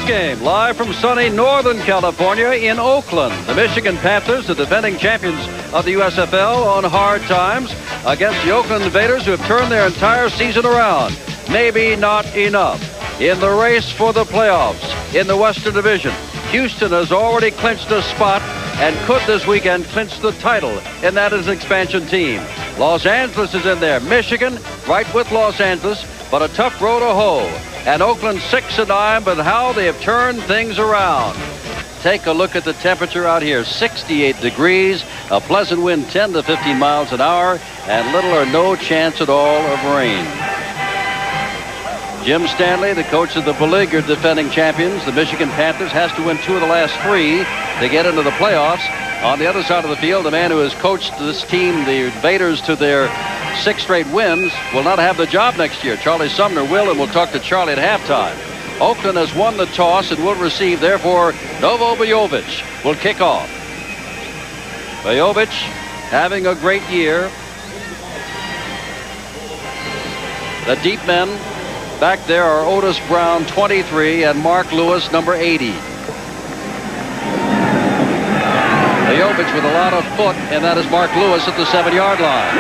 This game live from sunny Northern California in Oakland. The Michigan Panthers, the defending champions of the USFL, on hard times against the Oakland Invaders, who have turned their entire season around. Maybe not enough. In the race for the playoffs in the Western Division, Houston has already clinched a spot and could this weekend clinch the title, and that is an expansion team. Los Angeles is in there. Michigan right with Los Angeles, but a tough road to hoe. And Oakland 6-9, but how they have turned things around. Take a look at the temperature out here. 68 degrees, a pleasant wind 10 to 15 miles an hour, and little or no chance at all of rain. Jim Stanley, the coach of the beleaguered defending champions, the Michigan Panthers, has to win 2 of the last 3 to get into the playoffs. On the other side of the field, the man who has coached this team, the Invaders, to their 6 straight wins, will not have the job next year. Charlie Sumner will, and we'll talk to Charlie at halftime. Oakland has won the toss and will receive. Therefore, Novo Bojovic will kick off. Bojovic having a great year. The deep men back there are Otis Brown, 23, and Mark Lewis, number 80. Bojovic with a lot of foot, and that is Mark Lewis at the 7-yard line.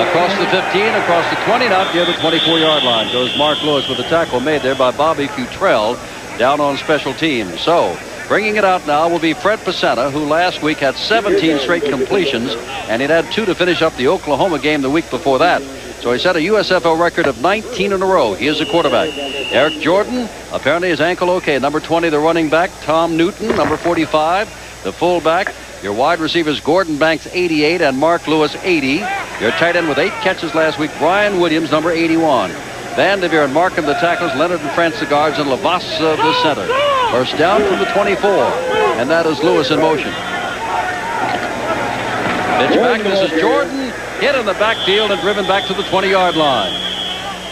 Across the 15, across the 20, not near the 24-yard line goes Mark Lewis with a tackle made there by Bobby Futrell down on special teams. So bringing it out now will be Fred Pisana, who last week had 17 straight completions, and he'd had 2 to finish up the Oklahoma game the week before that. So he set a USFL record of 19 in a row. He is the quarterback. Eric Jordan, apparently his ankle okay. Number 20, the running back. Tom Newton, number 45, the fullback. Your wide receivers, Gordon Banks, 88, and Mark Lewis, 80. Your tight end with 8 catches last week, Brian Williams, number 81. Van Devere and Markham, the tackles. Leonard and France, the guards, and Lavassa, the center. First down from the 24, and that is Lewis in motion. Pitch back. This is Jordan, hit in the backfield and driven back to the 20-yard line.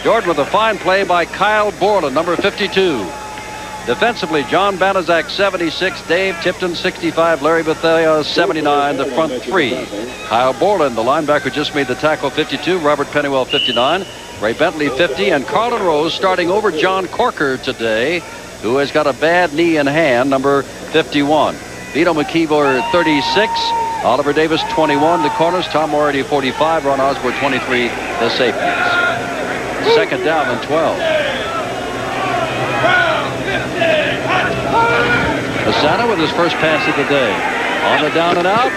Jordan with a fine play by Kyle Borland, number 52. Defensively, John Banaszak, 76, Dave Tipton, 65, Larry Bethea, 79, the front 3. Kyle Borland, the linebacker, just made the tackle, 52. Robert Pennywell, 59. Ray Bentley, 50. And Carlin Rose starting over John Corker today, who has got a bad knee and hand, number 51. Vito McKeever, 36. Oliver Davis, 21. The corners, Tom Moretti, 45. Ron Osborne, 23. The safeties. Second down and 12. Pisana with his first pass of the day. On the down and out.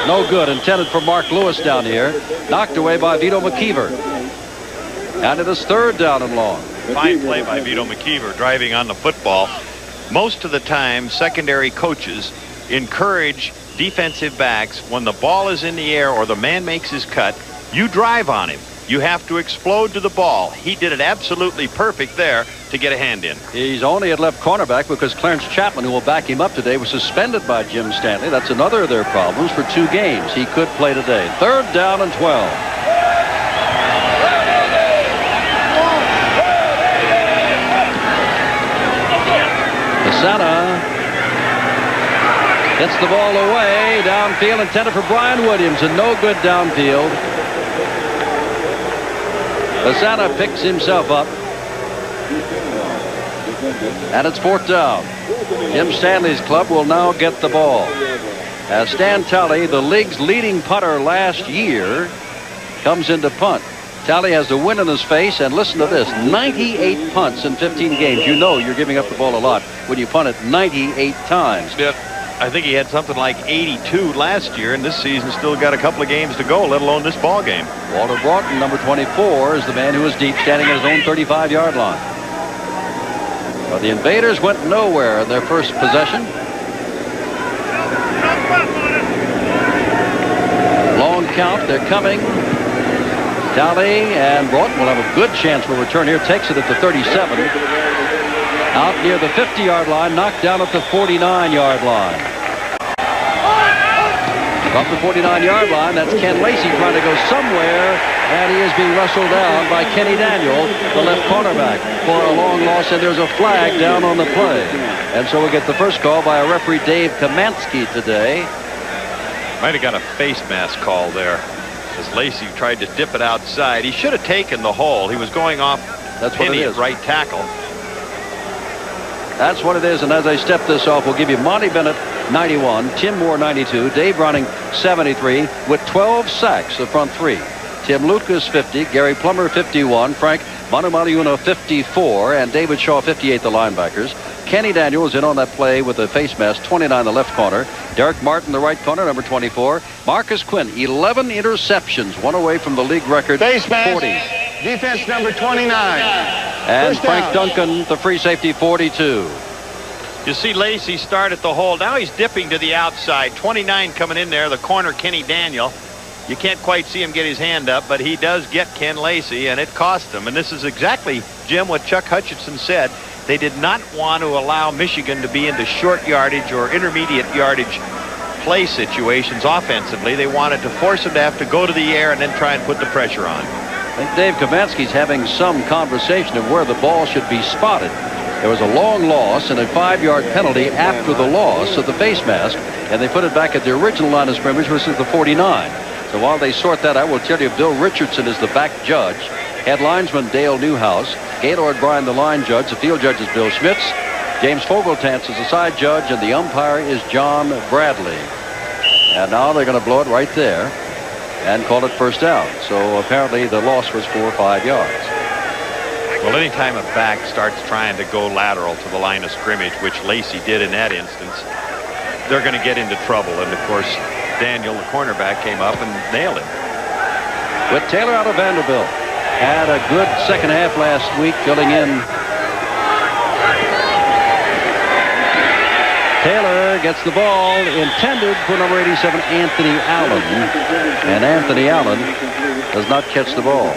No good. Intended for Mark Lewis down here. Knocked away by Vito McKeever. And it is third down and long. Fine play by Vito McKeever driving on the football. Most of the time, secondary coaches encourage defensive backs, when the ball is in the air or the man makes his cut, you drive on him. You have to explode to the ball. He did it absolutely perfect there to get a hand in. He's only at left cornerback because Clarence Chapman, who will back him up today, was suspended by Jim Stanley. That's another of their problems for 2 games. He could play today. Third down and 12. Pisana hits the ball away downfield, intended for Brian Williams, and no good downfield. Pisana picks himself up, and it's 4th down. Jim Stanley's club will now get the ball, as Stan Talley, the league's leading punter last year, comes into punt. Talley has the wind in his face, and listen to this, 98 punts in 15 games. You know you're giving up the ball a lot when you punt it 98 times. Yeah, I think he had something like 82 last year, and this season still got a couple of games to go, let alone this ball game. Walter Broughton, number 24, is the man who is deep, standing at his own 35-yard line. But the Invaders went nowhere in their first possession. Long count, they're coming. Talley and Broughton will have a good chance for return here. Takes it at the 37. Out near the 50-yard line, knocked down at the 49-yard line. From the 49-yard line, that's Ken Lacey trying to go somewhere, and he is being wrestled down by Kenny Daniel, the left cornerback, for a long loss, and there's a flag down on the play. And so we'll get the first call by a referee, Dave Kamansky, today. Might have got a face mask call there, as Lacey tried to dip it outside. He should have taken the hole. He was going off That's Penny at right tackle. That's what it is. And as I step this off, we'll give you Monty Bennett 91, Tim Moore 92, Dave Browning 73 with 12 sacks, the front three. Tim Lucas 50, Gary Plummer 51, Frank Manumaliuna 54, and David Shaw 58, the linebackers. Kenny Daniels in on that play with a face mask, 29, the left corner. Derek Martin, the right corner, number 24. Marcus Quinn, 11 interceptions, one away from the league record, face mask, 40. Defense number 29. And Frank Duncan, the free safety, 42. You see Lacey start at the hole. Now he's dipping to the outside. 29 coming in there, the corner, Kenny Daniel. You can't quite see him get his hand up, but he does get Ken Lacey, and it cost him. And this is exactly, Jim, what Chuck Hutchinson said. They did not want to allow Michigan to be into short yardage or intermediate yardage play situations offensively. They wanted to force them to have to go to the air and then try and put the pressure on. I think Dave Kavansky's having some conversation of where the ball should be spotted. There was a long loss and a 5-yard penalty after the loss of the face mask, and they put it back at the original line of scrimmage, which is the 49. So while they sort that out, we'll tell you Bill Richardson is the back judge. Head linesman Dale Newhouse. Gaylord Bryan, the line judge. The field judge is Bill Schmitz. James Fogeltantz is the side judge, and the umpire is John Bradley. And now they're going to blow it right there and call it first down. So apparently the loss was 4 or 5 yards. Well, anytime a back starts trying to go lateral to the line of scrimmage, which Lacey did in that instance, they're going to get into trouble. And, of course, Daniel, the cornerback, came up and nailed him. With Taylor out of Vanderbilt. Had a good second half last week, filling in. Taylor gets the ball intended for number 87, Anthony Allen. And Anthony Allen does not catch the ball.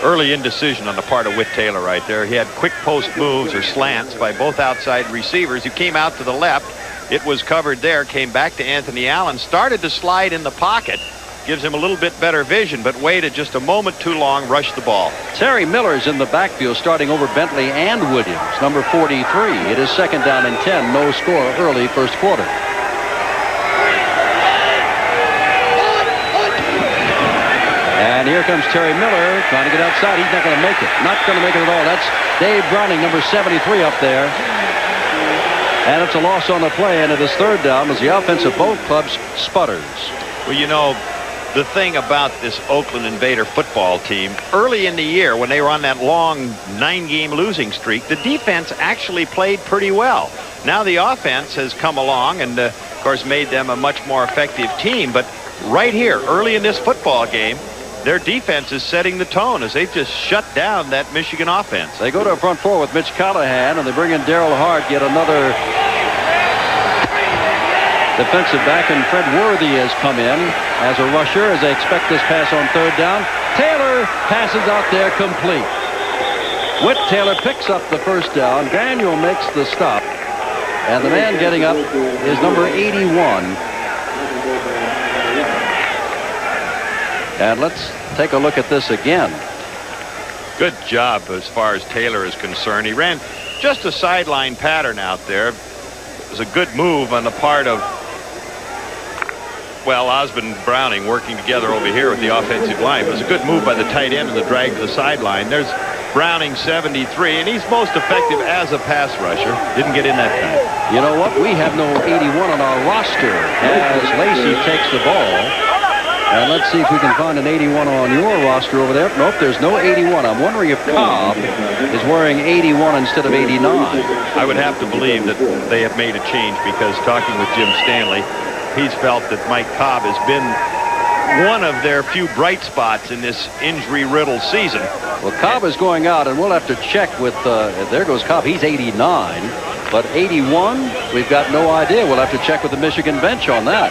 Early indecision on the part of Whit Taylor right there. He had quick post moves or slants by both outside receivers. He came out to the left. It was covered there. Came back to Anthony Allen. Started to slide in the pocket. Gives him a little bit better vision, but waited just a moment too long. Rushed the ball. Terry Miller's in the backfield starting over Bentley and Williams. Number 43. It is second down and 10. No score early first quarter. And here comes Terry Miller trying to get outside. He's not going to make it. Not going to make it at all. That's Dave Browning, number 73 up there. And it's a loss on the play, and it is third down as the offense of both clubs sputters. Well, you know, the thing about this Oakland Invader football team, early in the year when they were on that long 9-game losing streak, the defense actually played pretty well. Now the offense has come along and, of course, made them a much more effective team. But right here, early in this football game, their defense is setting the tone as they've just shut down that Michigan offense. They go to a front four with Mitch Callahan, and they bring in Darrell Hart, yet another defensive back, and Fred Worthy has come in as a rusher as they expect this pass on third down. Taylor passes out there complete. Whit Taylor picks up the first down. Daniel makes the stop, and the man getting up is number 81. And let's take a look at this again. Good job as far as Taylor is concerned. He ran just a sideline pattern out there. It was a good move on the part of, well, Osmond and Browning working together over here with the offensive line. It was a good move by the tight end and the drag to the sideline. There's Browning, 73, and he's most effective as a pass rusher. Didn't get in that time. You know what? We have no 81 on our roster as Lacey takes the ball. And let's see if we can find an 81 on your roster over there. Nope, there's no 81. I'm wondering if Cobb is wearing 81 instead of 89. I would have to believe that they have made a change, because talking with Jim Stanley, he's felt that Mike Cobb has been one of their few bright spots in this injury-riddled season. Well, Cobb is going out, and we'll have to check with, there goes Cobb. He's 89, but 81, we've got no idea. We'll have to check with the Michigan bench on that.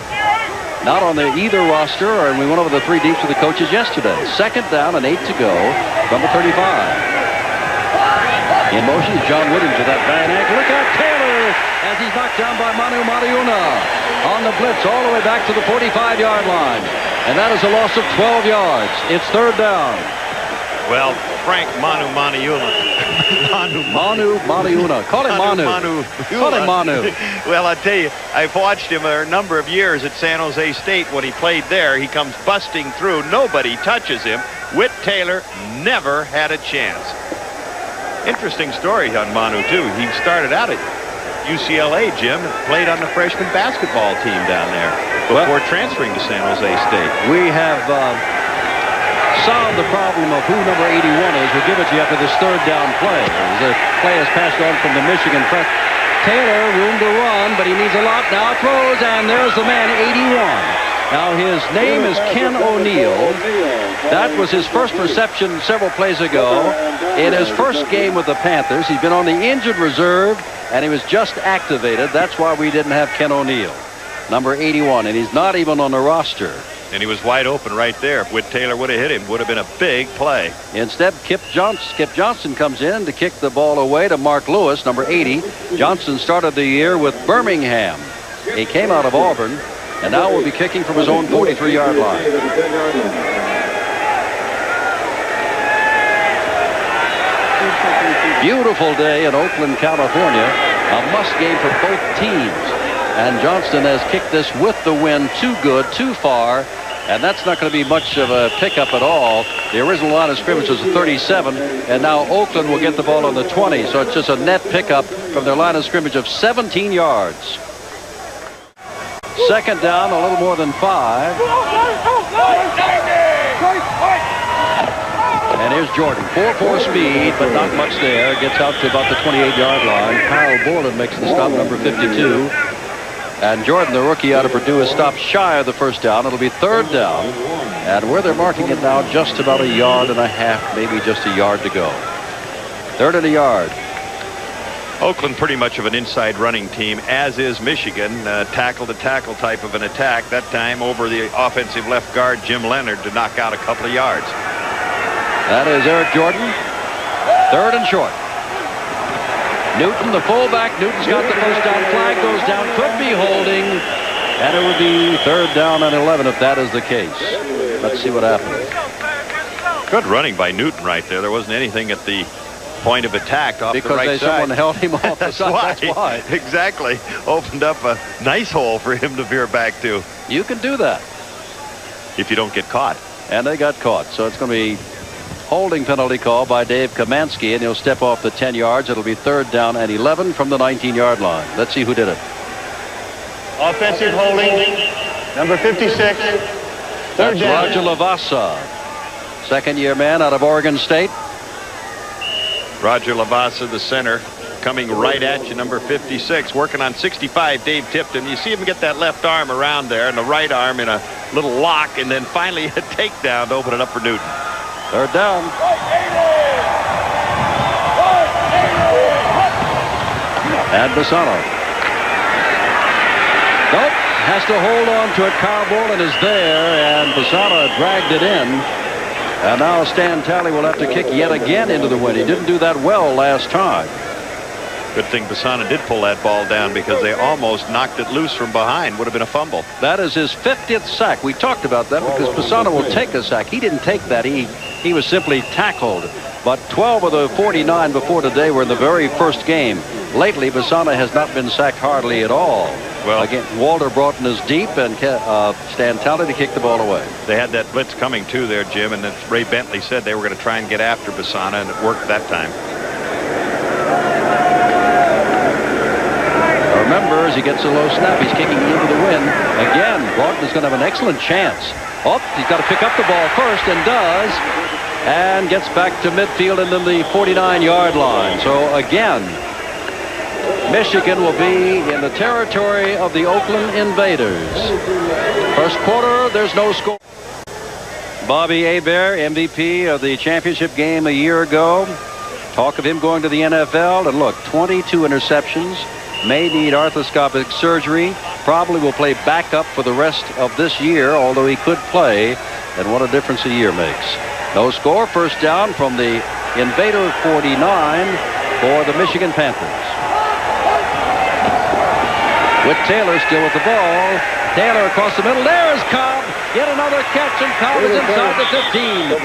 Not on either roster, and we went over the 3 deeps with the coaches yesterday. Second down and 8 to go. Number 35. In motion is John Williams with that bad ankle. Look out, Taylor, as he's knocked down by Manu Mariuna on the blitz all the way back to the 45-yard line. And that is a loss of 12 yards. It's third down. Well, Frank Manu Mariuna. Manu Mariuna. Call him Manu. Call him Manu. Well, I tell you, I've watched him a number of years at San Jose State when he played there. He comes busting through. Nobody touches him. Whit Taylor never had a chance. Interesting story on Manu, too. He started out at UCLA, Jim, and played on the freshman basketball team down there before transferring to San Jose State. We have solved the problem of who number 81 is. We'll give it to you after this third down play. The play is passed on from the Michigan front. Taylor, room to run, but he needs a lot. Now throws, and there's the man, 81. Now his name is Ken O'Neill. That was his first reception several plays ago. In his first game with the Panthers, he's been on the injured reserve, and he was just activated. That's why we didn't have Ken O'Neill, number 81, and he's not even on the roster. And he was wide open right there. If Whit Taylor would have hit him, would have been a big play. Instead, Skip Johnson comes in to kick the ball away to Mark Lewis, number 80. Johnson started the year with Birmingham. He came out of Auburn, and now will be kicking from his own 43-yard line. Beautiful day in Oakland, California. A must game for both teams. And Johnston has kicked this with the wind too good, too far. And that's not going to be much of a pickup at all. The original line of scrimmage was 37. And now Oakland will get the ball on the 20. So it's just a net pickup from their line of scrimmage of 17 yards. Second down, a little more than 5. And here's Jordan. 4.4 speed, but not much there. Gets out to about the 28-yard line. Kyle Borland makes the stop, number 52. And Jordan, the rookie out of Purdue, is stopped shy of the first down. It'll be third down. And where they're marking it now, just about 1.5 yards, maybe just a yard to go. Third and a yard. Oakland pretty much of an inside running team, as is Michigan. Tackle-to-tackle type of an attack. That time over the offensive left guard, Jim Leonard, to knock out a couple of yards. That is Eric Jordan. Third and short. Newton, the fullback. Newton's got the first down. Flag goes down. Could be holding. And it would be third down and 11 if that is the case. Let's see what happens. Good running by Newton right there. There wasn't anything at the point of attack off the right side. Because someone held him off the side. That's why. Exactly. Opened up a nice hole for him to veer back to. You can do that. If you don't get caught. And they got caught. So it's going to be holding penalty call by Dave Kamansky, and he'll step off the 10 yards. It'll be third down and 11 from the 19-yard line. Let's see who did it. Offensive holding, number 56. That's Roger Lavassa, second-year man out of Oregon State. Roger Lavassa, the center, coming right at you, number 56, working on 65, Dave Tipton. You see him get that left arm around there and the right arm in a little lock, and then finally a takedown to open it up for Newton. Third down. And Bassano. Nope. Has to hold on to it. Kyle Borland is there, and Bassano dragged it in. And now Stan Talley will have to kick yet again into the wind. He didn't do that well last time. Good thing Bassano did pull that ball down, because they almost knocked it loose from behind. Would have been a fumble. That is his 50th sack. We talked about that because Bassano will take a sack. He didn't take that. He was simply tackled. But 12 of the 49 before today were in the very first game. Lately, Bassano has not been sacked hardly at all. Well, again, Walter Broughton is deep, and Stan Talley to kick the ball away. They had that blitz coming too there, Jim, and as Ray Bentley said, they were going to try and get after Bassano, and it worked that time. Remember, as he gets a low snap, he's kicking into the wind. Again, Broughton is going to have an excellent chance. Oh, he's got to pick up the ball first, and does. And gets back to midfield and then the 49-yard line. So again, Michigan will be in the territory of the Oakland Invaders. First quarter, there's no score. Bobby Hebert, MVP of the championship game a year ago. Talk of him going to the NFL. And look, 22 interceptions. May need arthroscopic surgery. Probably will play backup for the rest of this year, although he could play. And what a difference a year makes. No score. First down from the Invader 49 for the Michigan Panthers. With Taylor still with the ball. Taylor across the middle. There's Cobb. Yet another catch, and Cobb is inside the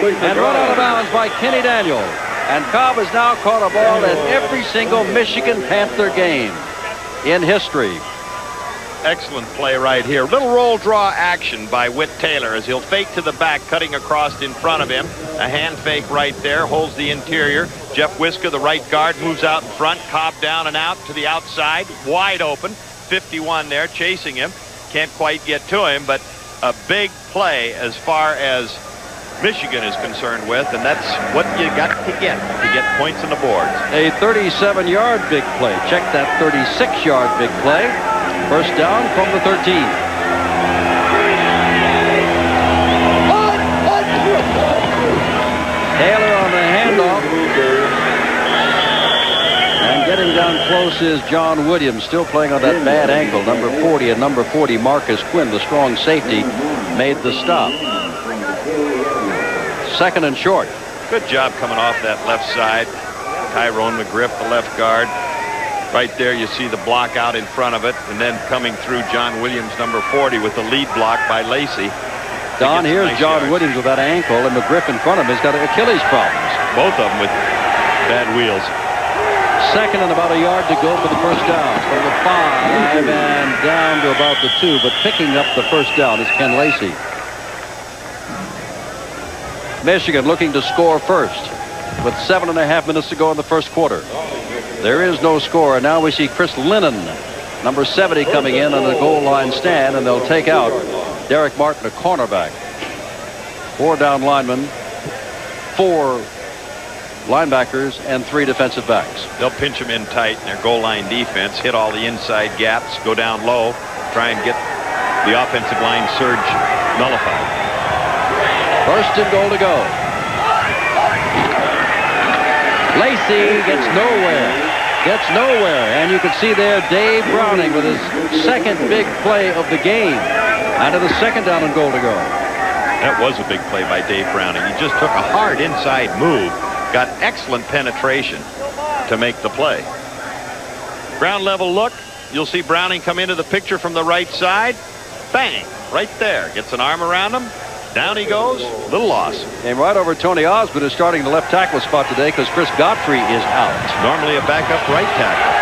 15 and run out of bounds by Kenny Daniel. And Cobb has now caught a ball in every single Michigan Panther game in history. Excellent play right here. Little roll draw action by Whit Taylor as he'll fake to the back, cutting across in front of him. A hand fake right there, holds the interior. Jeff Wiska, the right guard, moves out in front. Cobb down and out to the outside, wide open. 51 there, chasing him. Can't quite get to him, but a big play as far as Michigan is concerned with, and that's what you got to get points on the board. A 37-yard big play. Check that 36-yard big play. First down from the 13. Taylor on the handoff. And getting down close is John Williams, still playing on that bad ankle. Number 40 and number 40, Marcus Quinn, the strong safety, made the stop. Second and short. Good job coming off that left side. Tyrone McGriff, the left guard. Right there you see the block out in front of it, and then coming through John Williams, number 40, with the lead block by Lacey. Don, here's John Williams with that ankle, and McGriff in front of him has got Achilles problems. Both of them with bad wheels. Second and about a yard to go for the first down. From the 5 and down to about the 2, but picking up the first down is Ken Lacey. Michigan looking to score first with 7.5 minutes to go in the first quarter. There is no score, and now we see Chris Lennon, number 70, coming in on the goal line stand, and they'll take out Derek Martin, a cornerback. 4 down linemen, 4 linebackers, and 3 defensive backs. They'll pinch them in tight in their goal line defense, hit all the inside gaps, go down low, try and get the offensive line surge nullified. First and goal to go. Lacey gets nowhere, and you can see there Dave Browning with his second big play of the game. Out of the second down and goal to go. That was a big play by Dave Browning. He just took a hard inside move, got excellent penetration to make the play. Ground level look. You'll see Browning come into the picture from the right side. Bang, right there. Gets an arm around him. Down he goes. Little loss. Came right over Tony Osmond, is starting the left tackle spot today because Chris Godfrey is out. Normally a backup right tackle.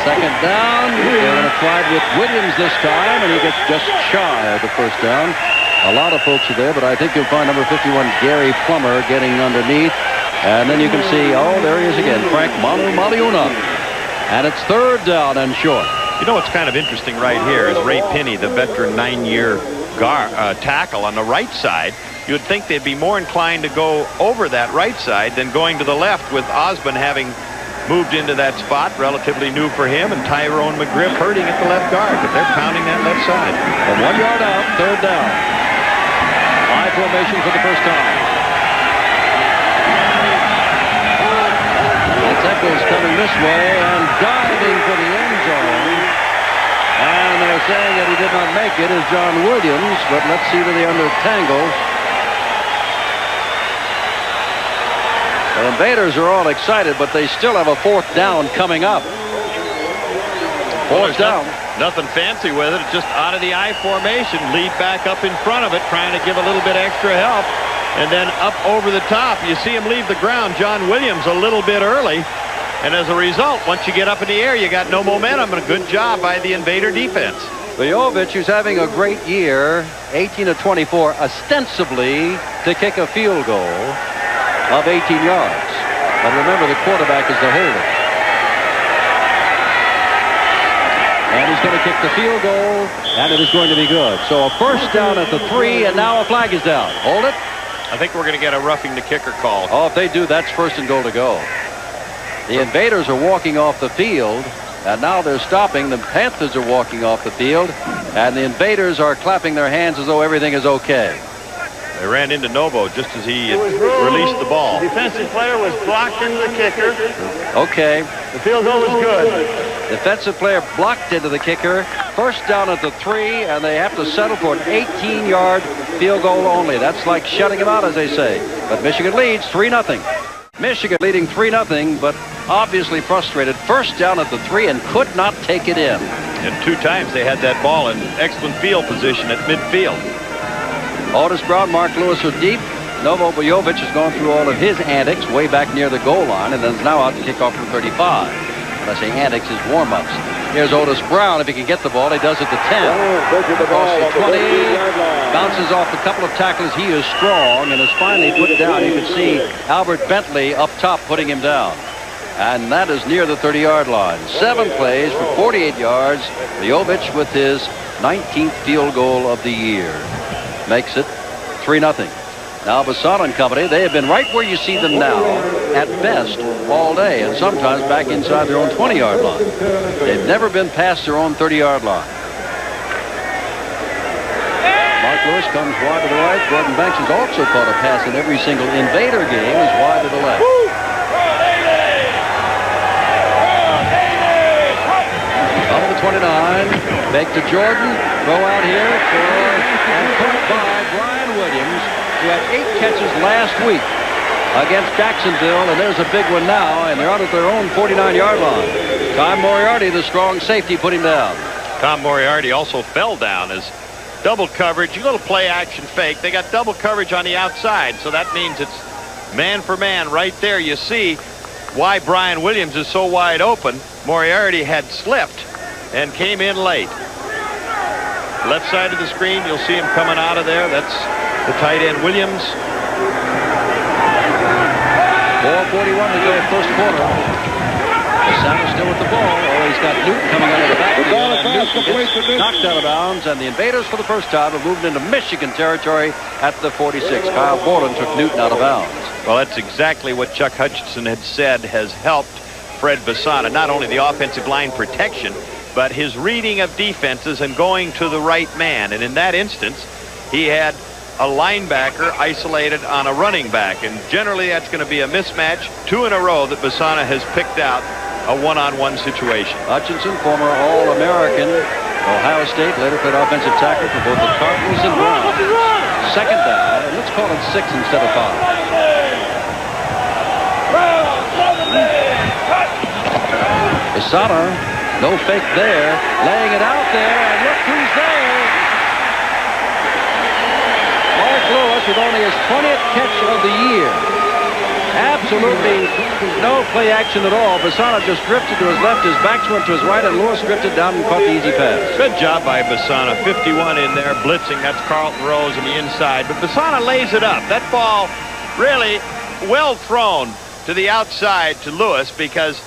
Second down. They're going to try it with Williams this time, and he gets just shy of the first down. A lot of folks are there, but I think you'll find number 51, Gary Plummer, getting underneath. And then you can see, oh, there he is again, Frank Maliuna. And it's third down and short. You know what's kind of interesting right here is Ray Pinney, the veteran 9-year tackle on the right side. You would think they'd be more inclined to go over that right side than going to the left, with Osmond having moved into that spot, relatively new for him, and Tyrone McGriff hurting at the left guard, but they're pounding that left side. From 1 yard out, third down. High formation for the first time. Echo's coming this way and diving for the end zone. And they're saying that he did not make it is John Williams, but let's see where they untangle. The Invaders are all excited, but they still have a fourth down coming up. Fourth down. Nothing fancy with it. It's just out of the I formation. Lead back up in front of it, trying to give a little bit extra help. And then up over the top, you see him leave the ground, John Williams, a little bit early. And as a result, once you get up in the air, you got no momentum, and a good job by the Invader defense. Vujovich, who's having a great year, 18 of 24, ostensibly to kick a field goal of 18 yards. But remember, the quarterback is the holder. And he's going to kick the field goal, and it is going to be good. So a first down at the 3, and now a flag is down. Hold it. I think we're going to get a roughing the kicker call. Oh, if they do, that's first and goal to go. The Invaders are walking off the field, and now they're stopping. The Panthers are walking off the field, and the Invaders are clapping their hands as though everything is okay. They ran into Novo just as he released the ball. The defensive player was blocked into the kicker. Okay. The field goal was good. Defensive player blocked into the kicker. First down at the 3, and they have to settle for an 18-yard field goal only. That's like shutting him out, as they say. But Michigan leads 3-0. Michigan leading 3-0, but obviously frustrated. First down at the 3 and could not take it in. And 2 times they had that ball in excellent field position at midfield. Otis Brown, Mark Lewis are deep. Novo Bojovic has gone through all of his antics way back near the goal line and then is now out to kick off from 35. When I say antics, his warm-ups. Here's Otis Brown. If he can get the ball, he does it to 10. Across the 20. Bounces off a couple of tackles. He is strong and is finally put down. You can see Albert Bentley up top putting him down. And that is near the 30-yard line. 7 plays for 48 yards. Bojovic with his 19th field goal of the year. Makes it 3-0. Now Bassano and company, they have been right where you see them now, at best, all day, and sometimes back inside their own 20-yard line. They've never been past their own 30-yard line. Mark Lewis comes wide to the right. Gordon Banks has also caught a pass in every single Invader game, is wide to the left. Up to 29, back to Jordan, throw out here and caught by Brian Williams, who had 8 catches last week against Jacksonville, and there's a big one now, and they're out at their own 49-yard line. Tom Moriarty, the strong safety, put him down. Tom Moriarty also fell down as double coverage, a little play action fake. They got double coverage on the outside, so that means it's man for man right there. You see why Brian Williams is so wide open. Moriarty had slipped and came in late. Left side of the screen, you'll see him coming out of there. That's the tight end Williams. 4:41 to go, first quarter. Bassano still with the ball. Oh, he's got Newton coming out of the backfield. Newton knocked out of bounds, and the Invaders for the first time have moved into Michigan territory at the 46. Kyle Borland took Newton out of bounds. Well, that's exactly what Chuck Hutchinson had said has helped Fred Bassano. Not only the offensive line protection, but his reading of defenses and going to the right man. And in that instance, he had a linebacker isolated on a running back. And generally, that's going to be a mismatch. 2 in a row that Bassano has picked out a one-on-one situation. Hutchinson, former All-American, Ohio State, later played offensive tackle for both the Cardinals and Browns. Second down, and let's call it 6 instead of 5. Bassano, no fake there, laying it out there, and look who's there. Mark Lewis with only his 20th catch of the year. Absolutely no play action at all. Bassano just drifted to his left, his backs went to his right, and Lewis drifted down and caught the easy pass. Good job by Bassano. 51 in there, blitzing. That's Carlton Rose on the inside. But Bassano lays it up. That ball really well thrown to the outside to Lewis, because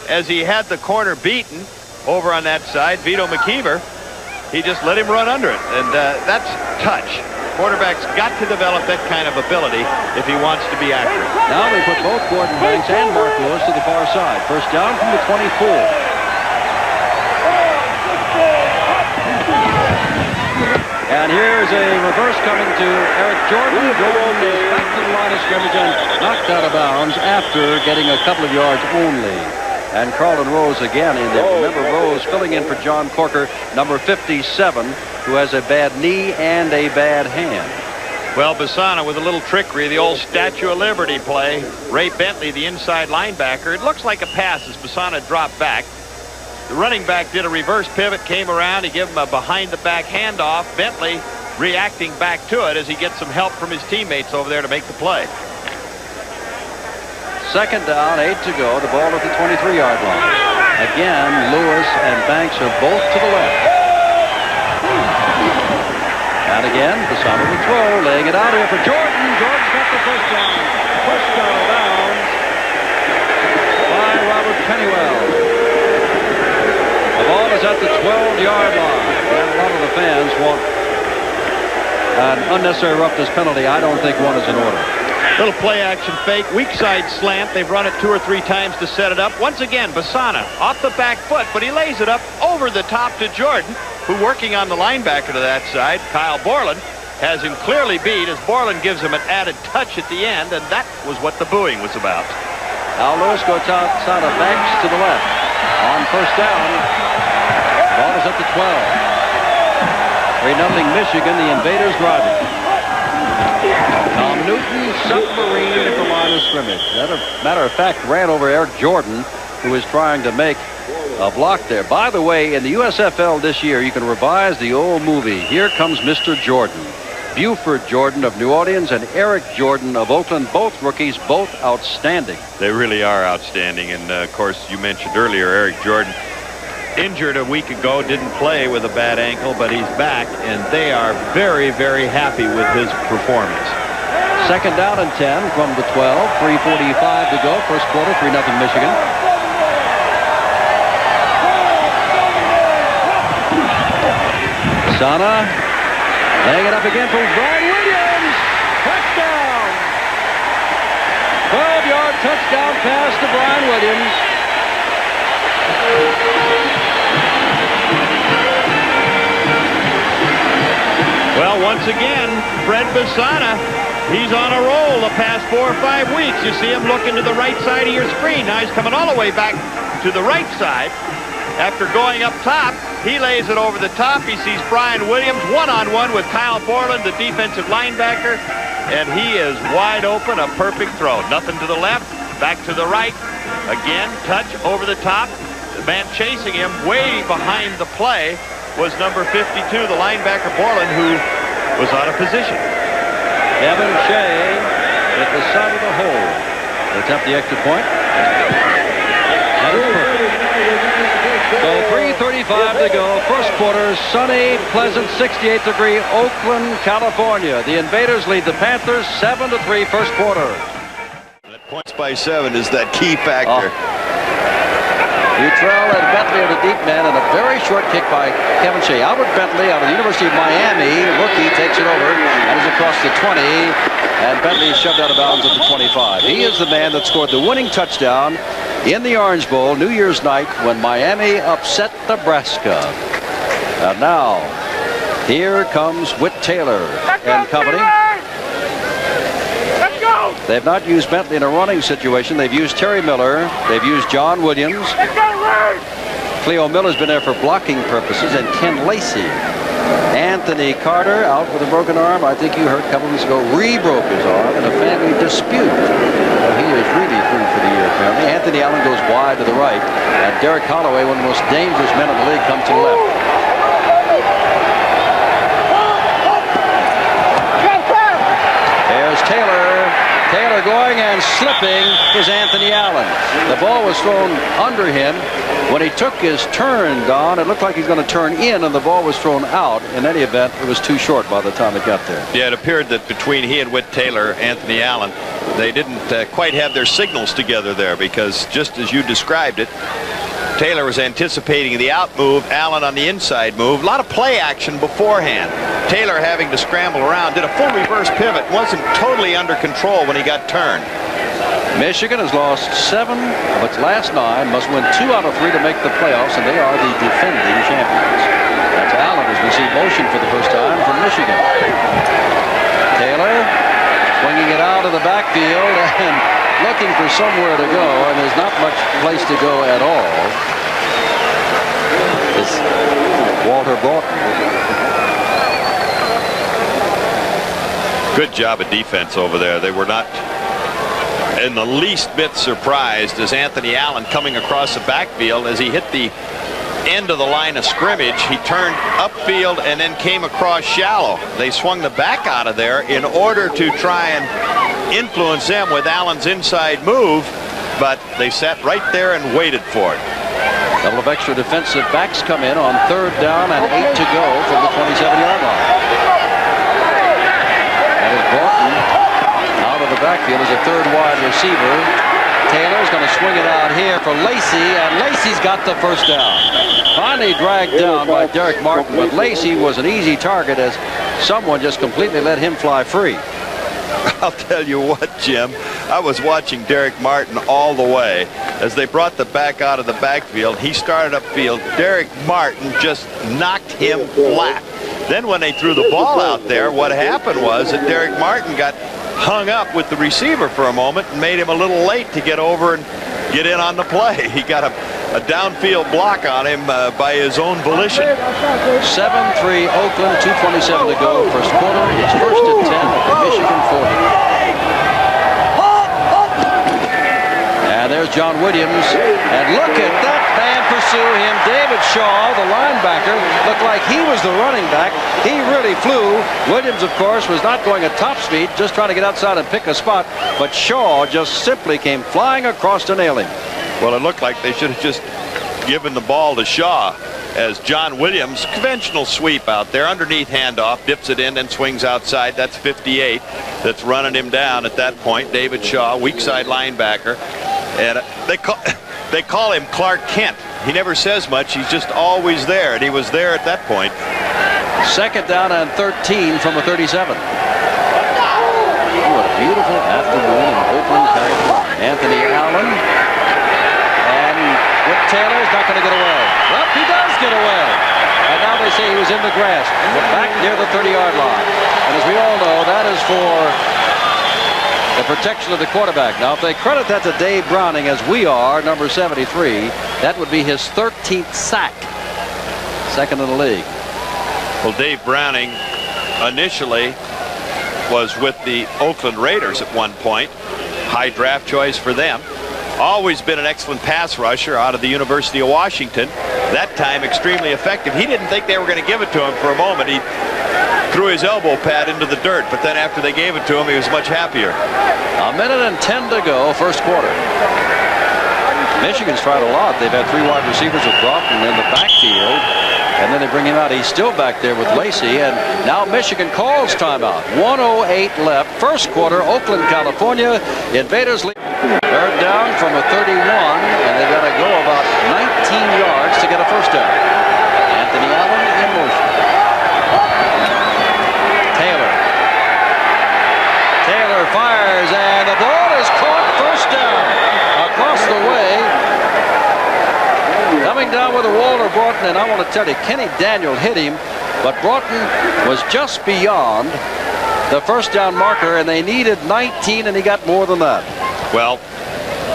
as he had the corner beaten over on that side, Vito McKeever, he just let him run under it. And that's touch. Quarterback's got to develop that kind of ability if he wants to be accurate. Now they put both Gordon Banks and Mark Lewis to the far side. First down from the 24. And here's a reverse coming to Eric Jordan. Jordan is back to the line of scrimmage and knocked out of bounds after getting a couple of yards only. And Carlton Rose again in there. Remember, Rose filling in for John Corker, number 57, who has a bad knee and a bad hand. Well, Bassano with a little trickery, the old Statue of Liberty play. Ray Bentley, the inside linebacker. It looks like a pass as Bassano dropped back. The running back did a reverse pivot, came around. He gave him a behind-the-back handoff. Bentley reacting back to it as he gets some help from his teammates over there to make the play. Second down, 8 to go. The ball at the 23-yard line. Again, Lewis and Banks are both to the left. And again, Bassano will throw, laying it out here for Jordan. Jordan's got the first down. Pushed out of bounds by Robert Pennywell. The ball is at the 12-yard line. And a lot of the fans want an unnecessary roughness penalty. I don't think one is in order. Little play action fake, weak side slant. They've run it 2 or 3 times to set it up. Once again, Bassano off the back foot, but he lays it up over the top to Jordan, who working on the linebacker to that side. Kyle Borland has him clearly beat as Borland gives him an added touch at the end, and that was what the booing was about. Now Lewis goes outside of Banks to the left. On first down, ball is at the 12. 3-0 Michigan, the Invaders driving. Tom Newton, submarine at the line of scrimmage. As a matter of fact, ran over Eric Jordan, who is trying to make a block there. By the way, in the USFL this year, you can revise the old movie, Here Comes Mr. Jordan. Buford Jordan of New Orleans and Eric Jordan of Oakland, both rookies, both outstanding. They really are outstanding. And of course, you mentioned earlier, Eric Jordan injured a week ago, didn't play with a bad ankle, but he's back, and they are very, very happy with his performance. Second down and 10 from the 12, 3:45 to go, first quarter, 3-0 Michigan. Sana laying it up again for Brian Williams. Touchdown! 12-yard touchdown pass to Brian Williams. Well, once again, Fred Basana, he's on a roll the past 4 or 5 weeks. You see him looking to the right side of your screen. Now he's coming all the way back to the right side. After going up top, he lays it over the top. He sees Brian Williams one-on-one with Kyle Borland, the defensive linebacker, and he is wide open, a perfect throw. Nothing to the left, back to the right. Again, touch over the top. The man chasing him way behind the play was number 52, the linebacker Borland, who was out of position. Evan Shea at the side of the hole. They attempt the extra point. That is perfect. So 3:35 to go. First quarter, sunny, pleasant, 68-degree Oakland, California. The Invaders lead the Panthers 7-3 first quarter. That points by 7 is that key factor. Butrell and Bentley are the deep men, and a very short kick by Kevin Shea. Albert Bentley out of the University of Miami, rookie, takes it over and is across the 20, and Bentley is shoved out of bounds at the 25. He is the man that scored the winning touchdown in the Orange Bowl New Year's night when Miami upset Nebraska. And now, here comes Whit Taylor and company. They've not used Bentley in a running situation. They've used Terry Miller. They've used John Williams. Cleo Miller's been there for blocking purposes, and Ken Lacey. Anthony Carter out with a broken arm. I think you heard a couple of weeks ago, re-broke his arm in a family dispute. Well, he is really through for the year, apparently. Anthony Allen goes wide to the right, and Derek Holloway, one of the most dangerous men in the league, comes to the left. There's Taylor. Taylor going and slipping is Anthony Allen. The ball was thrown under him. When he took his turn, Don, it looked like he's going to turn in, and the ball was thrown out. In any event, it was too short by the time it got there. Yeah, it appeared that between he and Whit Taylor, Anthony Allen, they didn't quite have their signals together there, because just as you described it, Taylor was anticipating the out move, Allen on the inside move. A lot of play action beforehand. Taylor having to scramble around, did a full reverse pivot, wasn't totally under control when he got turned. Michigan has lost 7 of its last 9, must win 2 out of 3 to make the playoffs, and they are the defending champions. That's Allen as we see motion for the first time from Michigan. Taylor swinging it out of the backfield and looking for somewhere to go, and there's not much place to go at all. It's Walter Broughton. Good job of defense over there. They were not in the least bit surprised as Anthony Allen coming across the backfield as he hit the end of the line of scrimmage. He turned upfield and then came across shallow. They swung the back out of there in order to try and influence them with Allen's inside move, but they sat right there and waited for it. A couple of extra defensive backs come in on 3rd down and 8 to go from the 27-yard line. That is Broughton out of the backfield as a 3rd wide receiver. Taylor's going to swing it out here for Lacey, and Lacey's got the first down. Finally dragged down by Derek Martin, but Lacey was an easy target as someone just completely let him fly free. I'll tell you what, Jim, I was watching Derek Martin all the way. As they brought the back out of the backfield, he started upfield. Derek Martin just knocked him flat. Then when they threw the ball out there, what happened was that Derek Martin got hung up with the receiver for a moment and made him a little late to get over and get in on the play. He got a downfield block on him by his own volition. 7-3 Oakland, 2:27 to go first quarter. It's 1st and 10 at the Michigan 40. And there's There's John Williams. And look at that man pursue him. David Shaw, the linebacker, looked like he was the running back. He really flew. Williams, of course, was not going at top speed, just trying to get outside and pick a spot. But Shaw just simply came flying across to nail him. Well, it looked like they should have just given the ball to Shaw, as John Williams, conventional sweep out there, underneath handoff, dips it in and swings outside. That's 58 that's running him down at that point. David Shaw, weak side linebacker. And they call him Clark Kent. He never says much. He's just always there, and he was there at that point. Second down and 13 from the 37. What a beautiful afternoon in Oakland, California. Anthony Allen. And Whit Taylor's not going to get away. Well, he does get away. And now they say he was in the grass, but back near the 30-yard line. And as we all know, that is for the protection of the quarterback. Now, if they credit that to Dave Browning, as we are, number 73, that would be his 13th sack. Second in the league. Well, Dave Browning initially was with the Oakland Raiders at one point. High draft choice for them. Always been an excellent pass rusher out of the University of Washington. That time extremely effective. He didn't think they were going to give it to him for a moment. He threw his elbow pad into the dirt, but then after they gave it to him, he was much happier. A minute and 10 to go, first quarter. Michigan's tried a lot. They've had 3 wide receivers with Broughton in the backfield, and then they bring him out. He's still back there with Lacey, and now Michigan calls timeout. 1:08 left, first quarter, Oakland, California. Invaders lead. Third down from a 31, and they've got to go about 19 yards to get a first down. Anthony Allen in motion. Taylor fires, and the ball is caught. First down across the way. Coming down with a Walter Broughton, and I want to tell you, Kenny Daniel hit him, but Broughton was just beyond the first down marker, and they needed 19, and he got more than that. Well,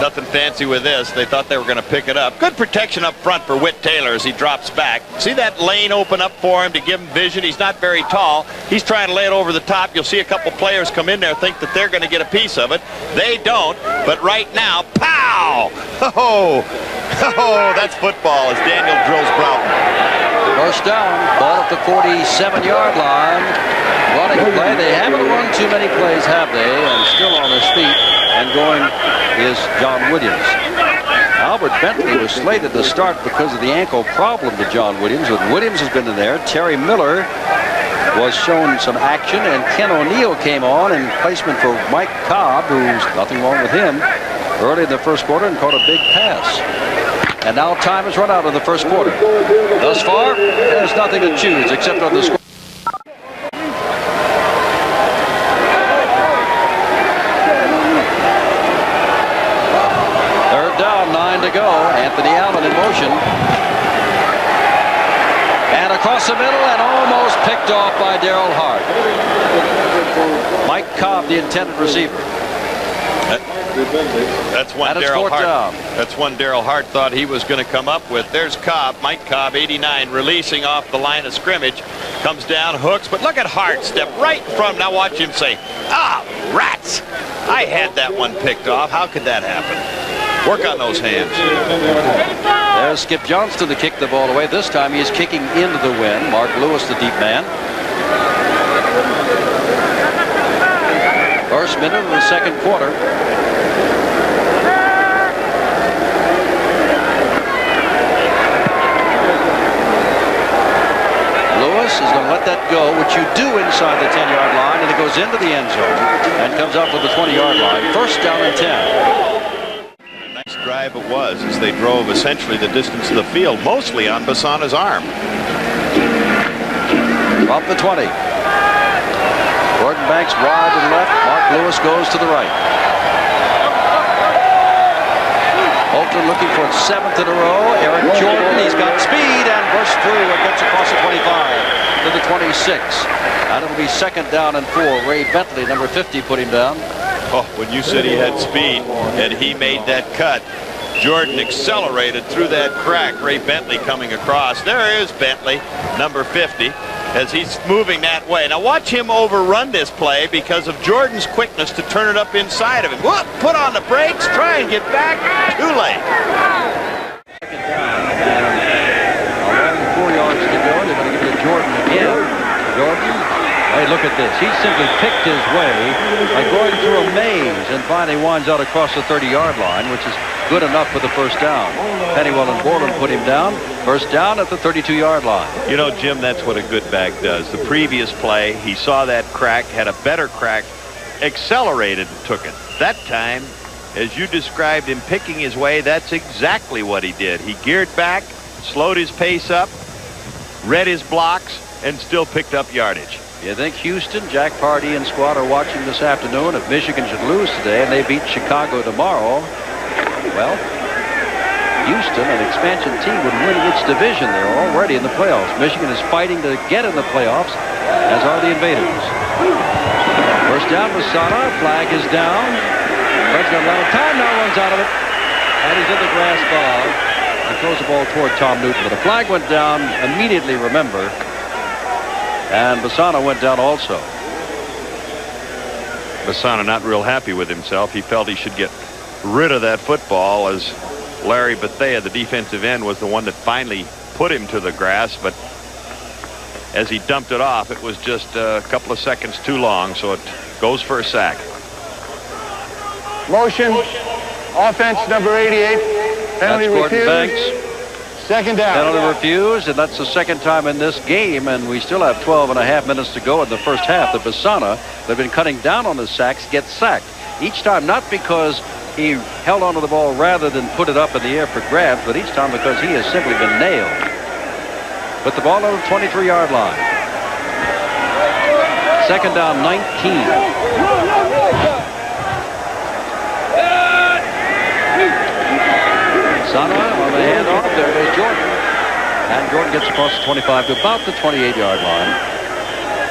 nothing fancy with this. They thought they were going to pick it up. Good protection up front for Whit Taylor as he drops back. See that lane open up for him to give him vision? He's not very tall. He's trying to lay it over the top. You'll see a couple players come in there, think that they're going to get a piece of it. They don't, but right now, pow! Oh, that's football as Daniel drills Broughton. First down, ball at the 47-yard line. Running play. They haven't run too many plays, have they? And still on his feet and going is John Williams. Albert Bentley was slated to start because of the ankle problem to John Williams, but Williams has been in there. Terry Miller was shown some action, and Ken O'Neill came on in placement for Mike Cobb, who's nothing wrong with him, early in the first quarter and caught a big pass. And now time has run out in the first quarter. Thus far, there's nothing to choose except on the score. Third down, 9 to go. Anthony Allen in motion. And across the middle and almost picked off by Darrell Hart. Mike Cobb, the intended receiver. That's one Darrell Hart. That's one Darrell Hart thought he was going to come up with. There's Cobb, Mike Cobb, 89, releasing off the line of scrimmage. Comes down, hooks, but look at Hart step right in front. Now watch him say, "Ah, rats! I had that one picked off. How could that happen?" Work on those hands. There's Skip Johnston to kick the ball away. This time he's kicking into the wind. Mark Lewis, the deep man. First minute of the second quarter. Lewis is going to let that go, which you do inside the 10-yard line, and it goes into the end zone and comes up with the 20-yard line. First down and 10. Nice drive it was as they drove essentially the distance of the field, mostly on Basana's arm. Up the 20. Gordon Banks wide to the left. Mark Lewis goes to the right. Oakland looking for its 7th in a row. Eric Jordan, he's got speed and bursts through and gets across the 25 to the 26. And it'll be second down and 4. Ray Bentley, number 50, put him down. Oh, when you said he had speed and he made that cut, Jordan accelerated through that crack. Ray Bentley coming across. There is Bentley, number 50. as he's moving that way. Now watch him overrun this play because of Jordan's quickness to turn it up inside of him. Whoop, put on the brakes, try and get back. Too late. Second down, and 4 yards to go. They're going to give it to Jordan again. Jordan, hey, look at this. He simply picked his way by going through a maze and finally winds out across the 30-yard line, which is good enough for the first down. Pennywell and Borland put him down. First down at the 32-yard line. You know, Jim, that's what a good back does. The previous play, he saw that crack, had a better crack, accelerated and took it. That time, as you described him picking his way, that's exactly what he did. He geared back, slowed his pace up, read his blocks, and still picked up yardage. You think Houston, Jack Pardee and squad are watching this afternoon? If Michigan should lose today and they beat Chicago tomorrow, well, Houston, an expansion team, would win its division. They're already in the playoffs. Michigan is fighting to get in the playoffs, as are the Invaders. First down, Masada. Flag is down. Fred's got a lot of time now, runs out of it. And he's in the grass bog and throws the ball toward Tom Newton. But the flag went down immediately, remember. And Bassano went down also. Bassano not real happy with himself. He felt he should get rid of that football, as Larry Bethea, the defensive end, was the one that finally put him to the grass. But as he dumped it off, it was just a couple of seconds too long, so it goes for a sack. Motion. Offense number 88. Penalty That's Gordon refused. Banks. Second down. Penalty refused, and that's the second time in this game, and we still have 12.5 minutes to go in the first half. The Bassana, they've been cutting down on the sacks, gets sacked. Each time, not because he held onto the ball rather than put it up in the air for grabs, but each time because he has simply been nailed. Put the ball on the 23-yard line. Second down, 19. Sana on the handoff. There goes Jordan. And Jordan gets across the 25 to about the 28-yard line,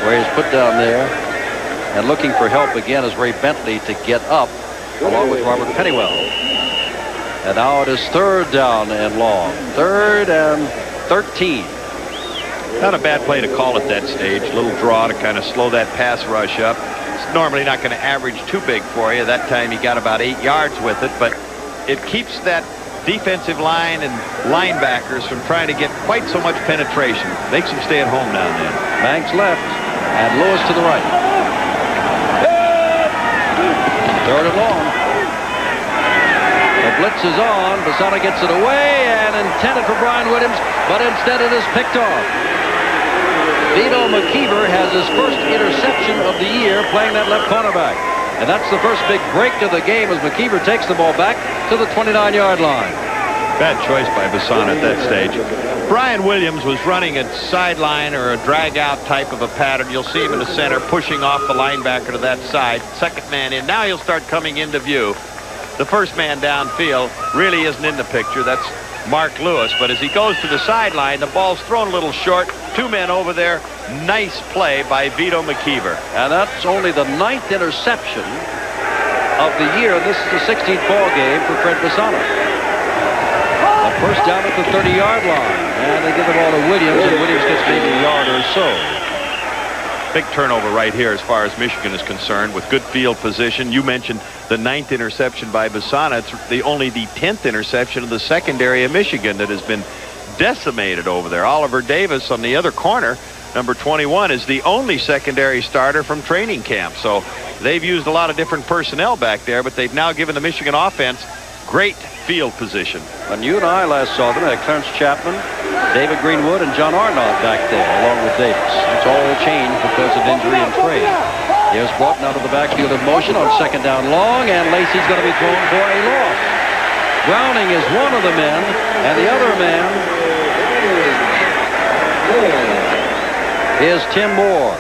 where he's put down there. And looking for help again is Ray Bentley to get up, along with Robert Pennywell. And now it is third down and long. 3rd and 13. Not a bad play to call at that stage. A little draw to kind of slow that pass rush up. It's normally not going to average too big for you. That time he got about 8 yards with it, but it keeps that defensive line and linebackers from trying to get quite so much penetration. Makes them stay at home now and then. Banks left and Lewis to the right. Third and long. The blitz is on. Bassano gets it away and intended for Brian Williams, but instead it is picked off. Vito McKeever has his first interception of the year playing that left cornerback. And that's the first big break of the game as McKeever takes the ball back to the 29-yard line. Bad choice by Bassano at that stage. Brian Williams was running a sideline or a drag-out type of a pattern. You'll see him in the center pushing off the linebacker to that side. Second man in. Now he'll start coming into view. The first man downfield really isn't in the picture. That's Mark Lewis. But as he goes to the sideline, the ball's thrown a little short. 2 men over there. Nice play by Vito McKeever. And that's only the 9th interception of the year. This is the 16th ball game for Fred Bassano. A first down at the 30-yard line. And they give the ball to Williams, and Williams gets maybe a yard or so. Big turnover right here as far as Michigan is concerned, with good field position. You mentioned the 9th interception by Bassano. It's only the 10th interception of the secondary of Michigan that has been decimated over there. Oliver Davis on the other corner, number 21, is the only secondary starter from training camp. So they've used a lot of different personnel back there, but they've now given the Michigan offense great field position. When you and I last saw them, they had Clarence Chapman, David Greenwood, and John Arnott back there, along with Davis. It's all changed because of injury and trade. Here's Broughton out of the backfield in motion on second down long, and Lacey's going to be thrown for a loss. Browning is one of the men, and the other man is Tim Moore.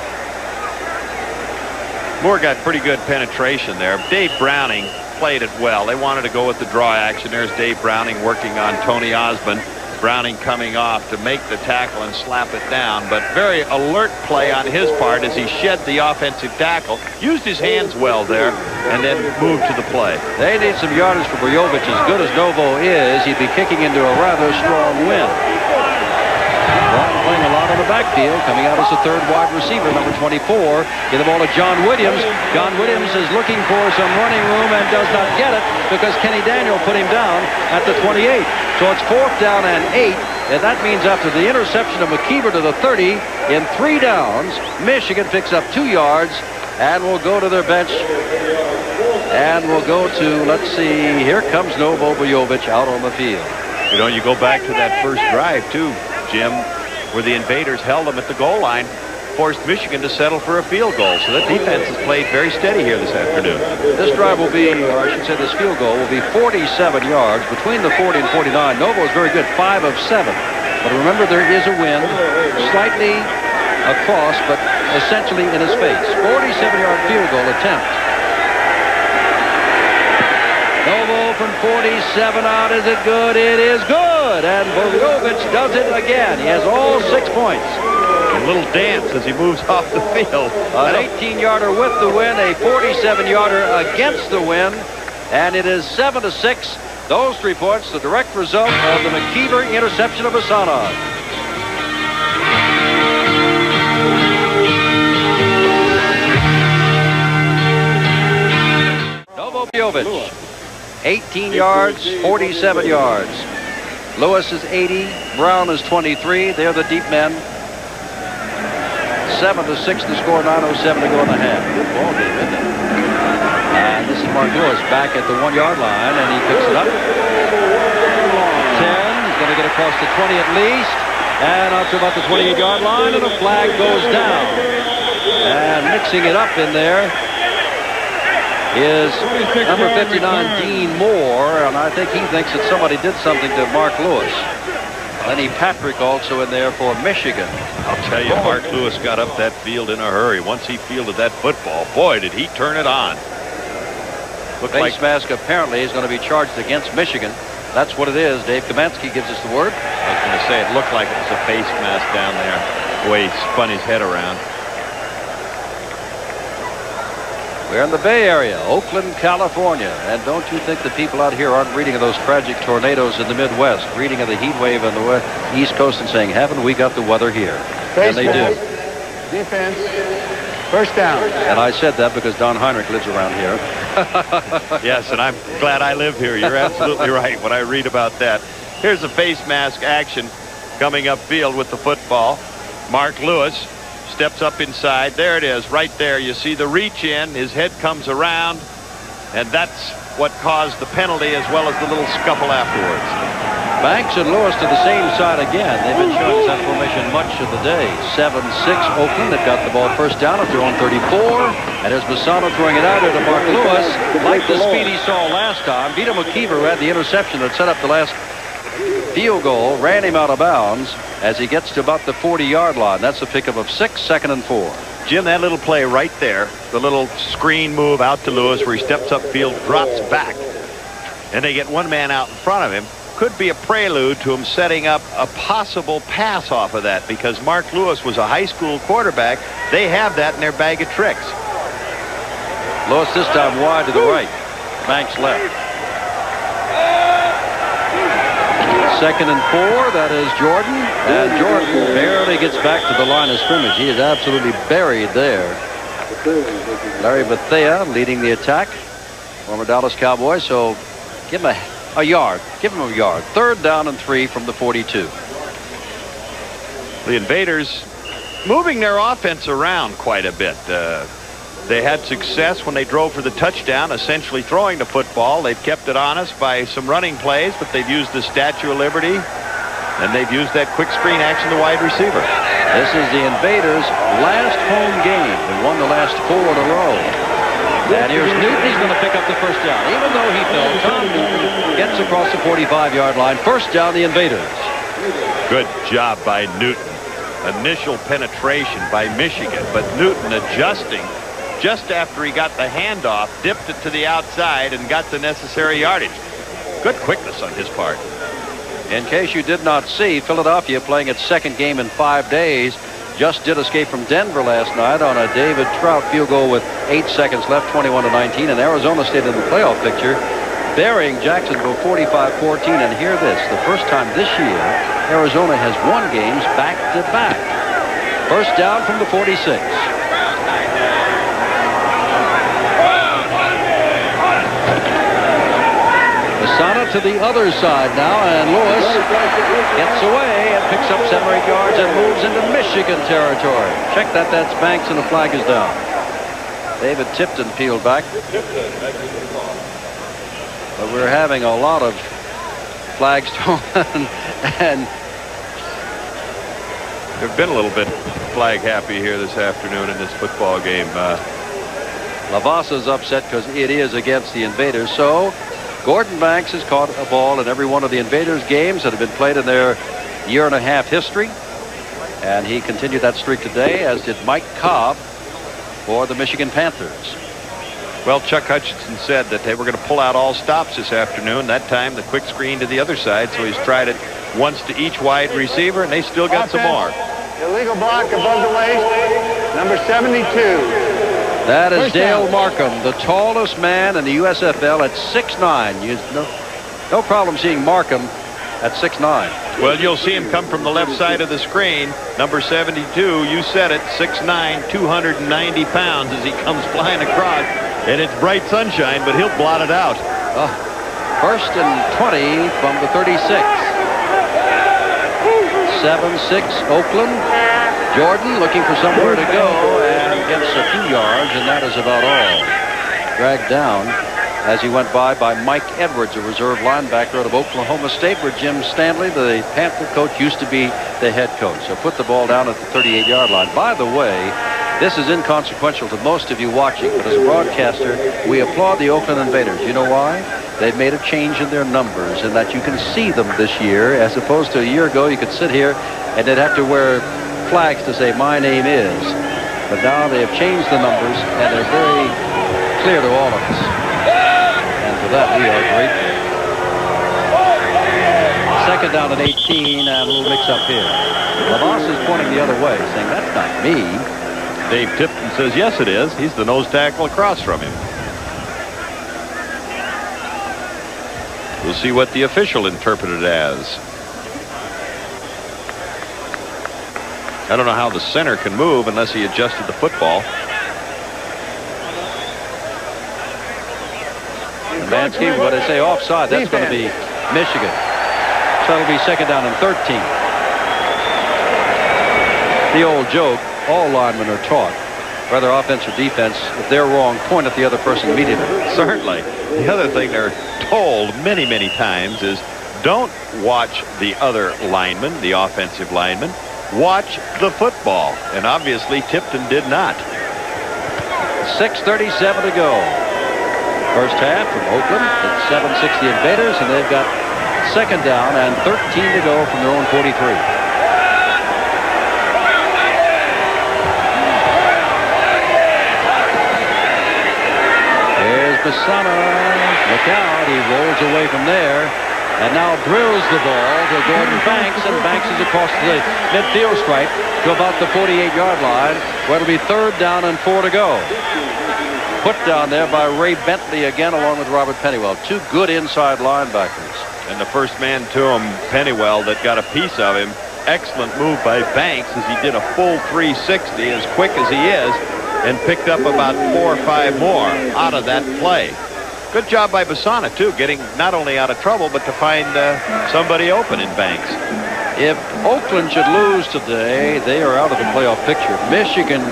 Moore got pretty good penetration there. Dave Browning played it well. They wanted to go with the draw action. There's Dave Browning working on Tony Osmond. Browning coming off to make the tackle and slap it down, but very alert play on his part as he shed the offensive tackle, used his hands well there, and then moved to the play. They need some yardage for Bojovic. As good as Novo is, he'd be kicking into a rather strong wind. Braun playing a lot on the backfield, coming out as a third wide receiver, number 24. Get the ball to John Williams. John Williams is looking for some running room and does not get it because Kenny Daniel put him down at the 28. So it's 4th down and 8. And that means after the interception of McKeever to the 30, in 3 downs, Michigan picks up 2 yards and will go to their bench. And we'll go to, let's see, here comes Novo Bojovic out on the field. You know, you go back to that first drive, too, Jim, where the Invaders held them at the goal line, forced Michigan to settle for a field goal. So that defense has played very steady here this afternoon. This drive will be, or I should say this field goal will be 47 yards between the 40 and 49. Novo is very good, 5 of 7. But remember, there is a wind, slightly across, but essentially in his face. 47-yard field goal attempt. Novo from 47 out. Is it good? It is good. And Bojovic does it again. He has all 6 points. A little dance as he moves off the field. An 18-yarder with the win, a 47-yarder against the win, and it is 7-6. Those 3 points, the direct result of the McKeever interception of Hasanov. Novo Bojovic, 18 yards, 47 yards. Lewis is 80, Brown is 23. They're the deep men. 7-6 to score, 9:07 to go in the half. Good ball game, isn't it? And this is Mark Lewis back at the 1-yard line, and he picks it up. 10, he's going to get across the 20 at least, and out to about the 28-yard line, and a flag goes down. And mixing it up in there is number 59, Dean Moore, and I think he thinks that somebody did something to Mark Lewis. Lenny Patrick also in there for Michigan. I'll tell you, Mark Lewis got up that field in a hurry. Once he fielded that football, boy, did he turn it on. Face mask apparently is going to be charged against Michigan. That's what it is. Dave Kamansky gives us the word. I was going to say, it looked like it was a face mask down there, the way he spun his head around. We're in the Bay Area, Oakland, California. And don't you think the people out here aren't reading of those tragic tornadoes in the Midwest, reading of the heat wave on the East Coast and saying, haven't we got the weather here? And they do. Defense. First down. And I said that because Don Heinrich lives around here. Yes, and I'm glad I live here. You're absolutely right when I read about that. Here's the face mask action coming upfield with the football. Mark Lewis steps up inside. There it is, right there. You see the reach in. His head comes around, and that's what caused the penalty as well as the little scuffle afterwards. Banks and Lewis to the same side again. They've been showing that formation much of the day. 7-6 Oakland. They've got the ball first down at their own 34. And as Bassano throwing it out there to Mark Lewis, like the speed he saw last time, Vito McKeever had the interception that set up the last field goal, ran him out of bounds as he gets to about the 40-yard line. That's a pickup of 6, 2nd and 4. Jim, that little play right there, the little screen move out to Lewis where he steps upfield, drops back, and they get one man out in front of him, could be a prelude to him setting up a possible pass off of that, because Mark Lewis was a high school quarterback. They have that in their bag of tricks. Lewis this time wide to the right. Banks left. 2nd and 4. That is Jordan. And Jordan barely gets back to the line of scrimmage. He is absolutely buried there. Larry Bethea leading the attack. Former Dallas Cowboy. So give him a yard. Give him a yard. 3rd down and 3 from the 42. The Invaders moving their offense around quite a bit. They had success when they drove for the touchdown, essentially throwing the football. They've kept it honest by some running plays, but they've used the Statue of Liberty, and they've used that quick screen action to wide receiver. This is the Invaders' last home game. They won the last 4 in a row. And here's Newton. He's going to pick up the first down. Even though he fell, Tom Newton gets across the 45-yard line. First down, the Invaders. Good job by Newton. Initial penetration by Michigan, but Newton adjusting just after he got the handoff, dipped it to the outside, and got the necessary yardage. Good quickness on his part. In case you did not see, Philadelphia playing its 2nd game in 5 days just did escape from Denver last night on a David Trout field goal with 8 seconds left, 21-19, and Arizona stayed in the playoff picture. burying Jacksonville 45-14. And hear this, the first time this year Arizona has won games back-to-back. First down from the 46. Masana to the other side now, and Lewis gets away and picks up 7 or 8 yards and moves into Michigan territory. Check that, that's Banks, and the flag is down. David Tipton peeled back. But we're having a lot of flags thrown, and they've been a little bit flag happy here this afternoon in this football game. Lavassa's upset because it is against the Invaders. So Gordon Banks has caught a ball in every one of the Invaders games that have been played in their year-and-a-half history. And he continued that streak today, as did Mike Cobb for the Michigan Panthers. Well, Chuck Hutchinson said that they were going to pull out all stops this afternoon. That time, the quick screen to the other side. So he's tried it once to each wide receiver, and they still got some more. Illegal block above the waist, number 72. That is Dale Markham, the tallest man in the USFL at 6'9". No problem seeing Markham at 6'9". Well, you'll see him come from the left side of the screen. Number 72, you said it, 6'9", 290 pounds as he comes flying across. And it's bright sunshine, but he'll blot it out. First and 20 from the 36. 7-6 Oakland. Jordan looking for somewhere to go and gets a few yards, and that is about all. Dragged down as he went by Mike Edwards, a reserve linebacker out of Oklahoma State, where Jim Stanley, the Panther coach, used to be the head coach. So put the ball down at the 38-yard line. By the way, this is inconsequential to most of you watching, but as a broadcaster, we applaud the Oakland Invaders. You know why? They've made a change in their numbers, and that you can see them this year, as opposed to a year ago you could sit here and they'd have to wear flags to say, "My name is." But now they have changed the numbers, and they're very clear to all of us. And for that, we are grateful. Second down at 18, and a little mix-up here. Lavas is pointing the other way, saying, "That's not me." Dave Tipton says, yes, it is. He's the nose tackle across from him. We'll see what the official interpreted as. I don't know how the center can move unless he adjusted the football. Mansky, what they say, offside. That's going to be Michigan. So it'll be second down and 13. The old joke, all linemen are taught, whether offense or defense, if they're wrong, point at the other person immediately. Certainly. The other thing they're told many, many times is don't watch the other lineman, the offensive lineman. Watch the football. And obviously Tipton did not. 6:37 to go. First half from Oakland. It's 7-6 the Invaders, and they've got second down and 13 to go from their own 43. Basana, look out, he rolls away from there and now drills the ball to Gordon Banks, and Banks is across the midfield stripe to about the 48-yard line, where it'll be third down and 4 to go. Put down there by Ray Bentley again, along with Robert Pennywell. Two good inside linebackers. And the first man to him, Pennywell, that got a piece of him. Excellent move by Banks as he did a full 360, as quick as he is, and picked up about 4 or 5 more out of that play. Good job by Basana, too, getting not only out of trouble, but to find somebody open in Banks. If Oakland should lose today, they are out of the playoff picture. If Michigan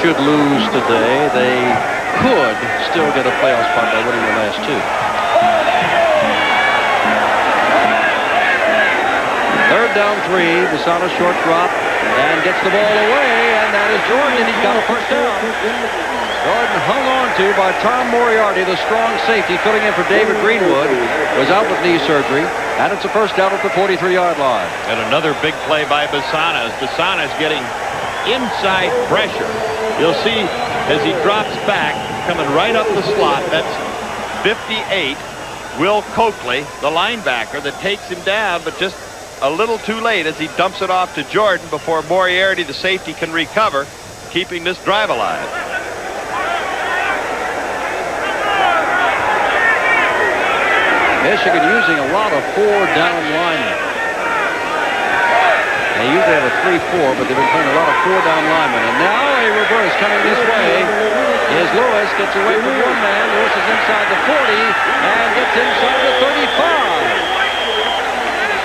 should lose today, they could still get a playoff spot by winning the last 2. Third down 3, Basana short drop, and gets the ball away, and that is Jordan, and he's got a first down. Jordan hung on to by Tom Moriarty, the strong safety, filling in for David Greenwood, was out with knee surgery, and it's a first down at the 43-yard line. And another big play by Basana, as Basana is getting inside pressure. You'll see as he drops back, coming right up the slot, that's 58, Will Coakley, the linebacker, that takes him down, but just a little too late as he dumps it off to Jordan before Moriarty, the safety, can recover, keeping this drive alive. Michigan using a lot of 4-down linemen. They usually have a 3-4, but they've been playing a lot of 4-down linemen. And now a reverse coming this way is Lewis. Gets away from one man. Lewis is inside the 40 and gets inside the 35.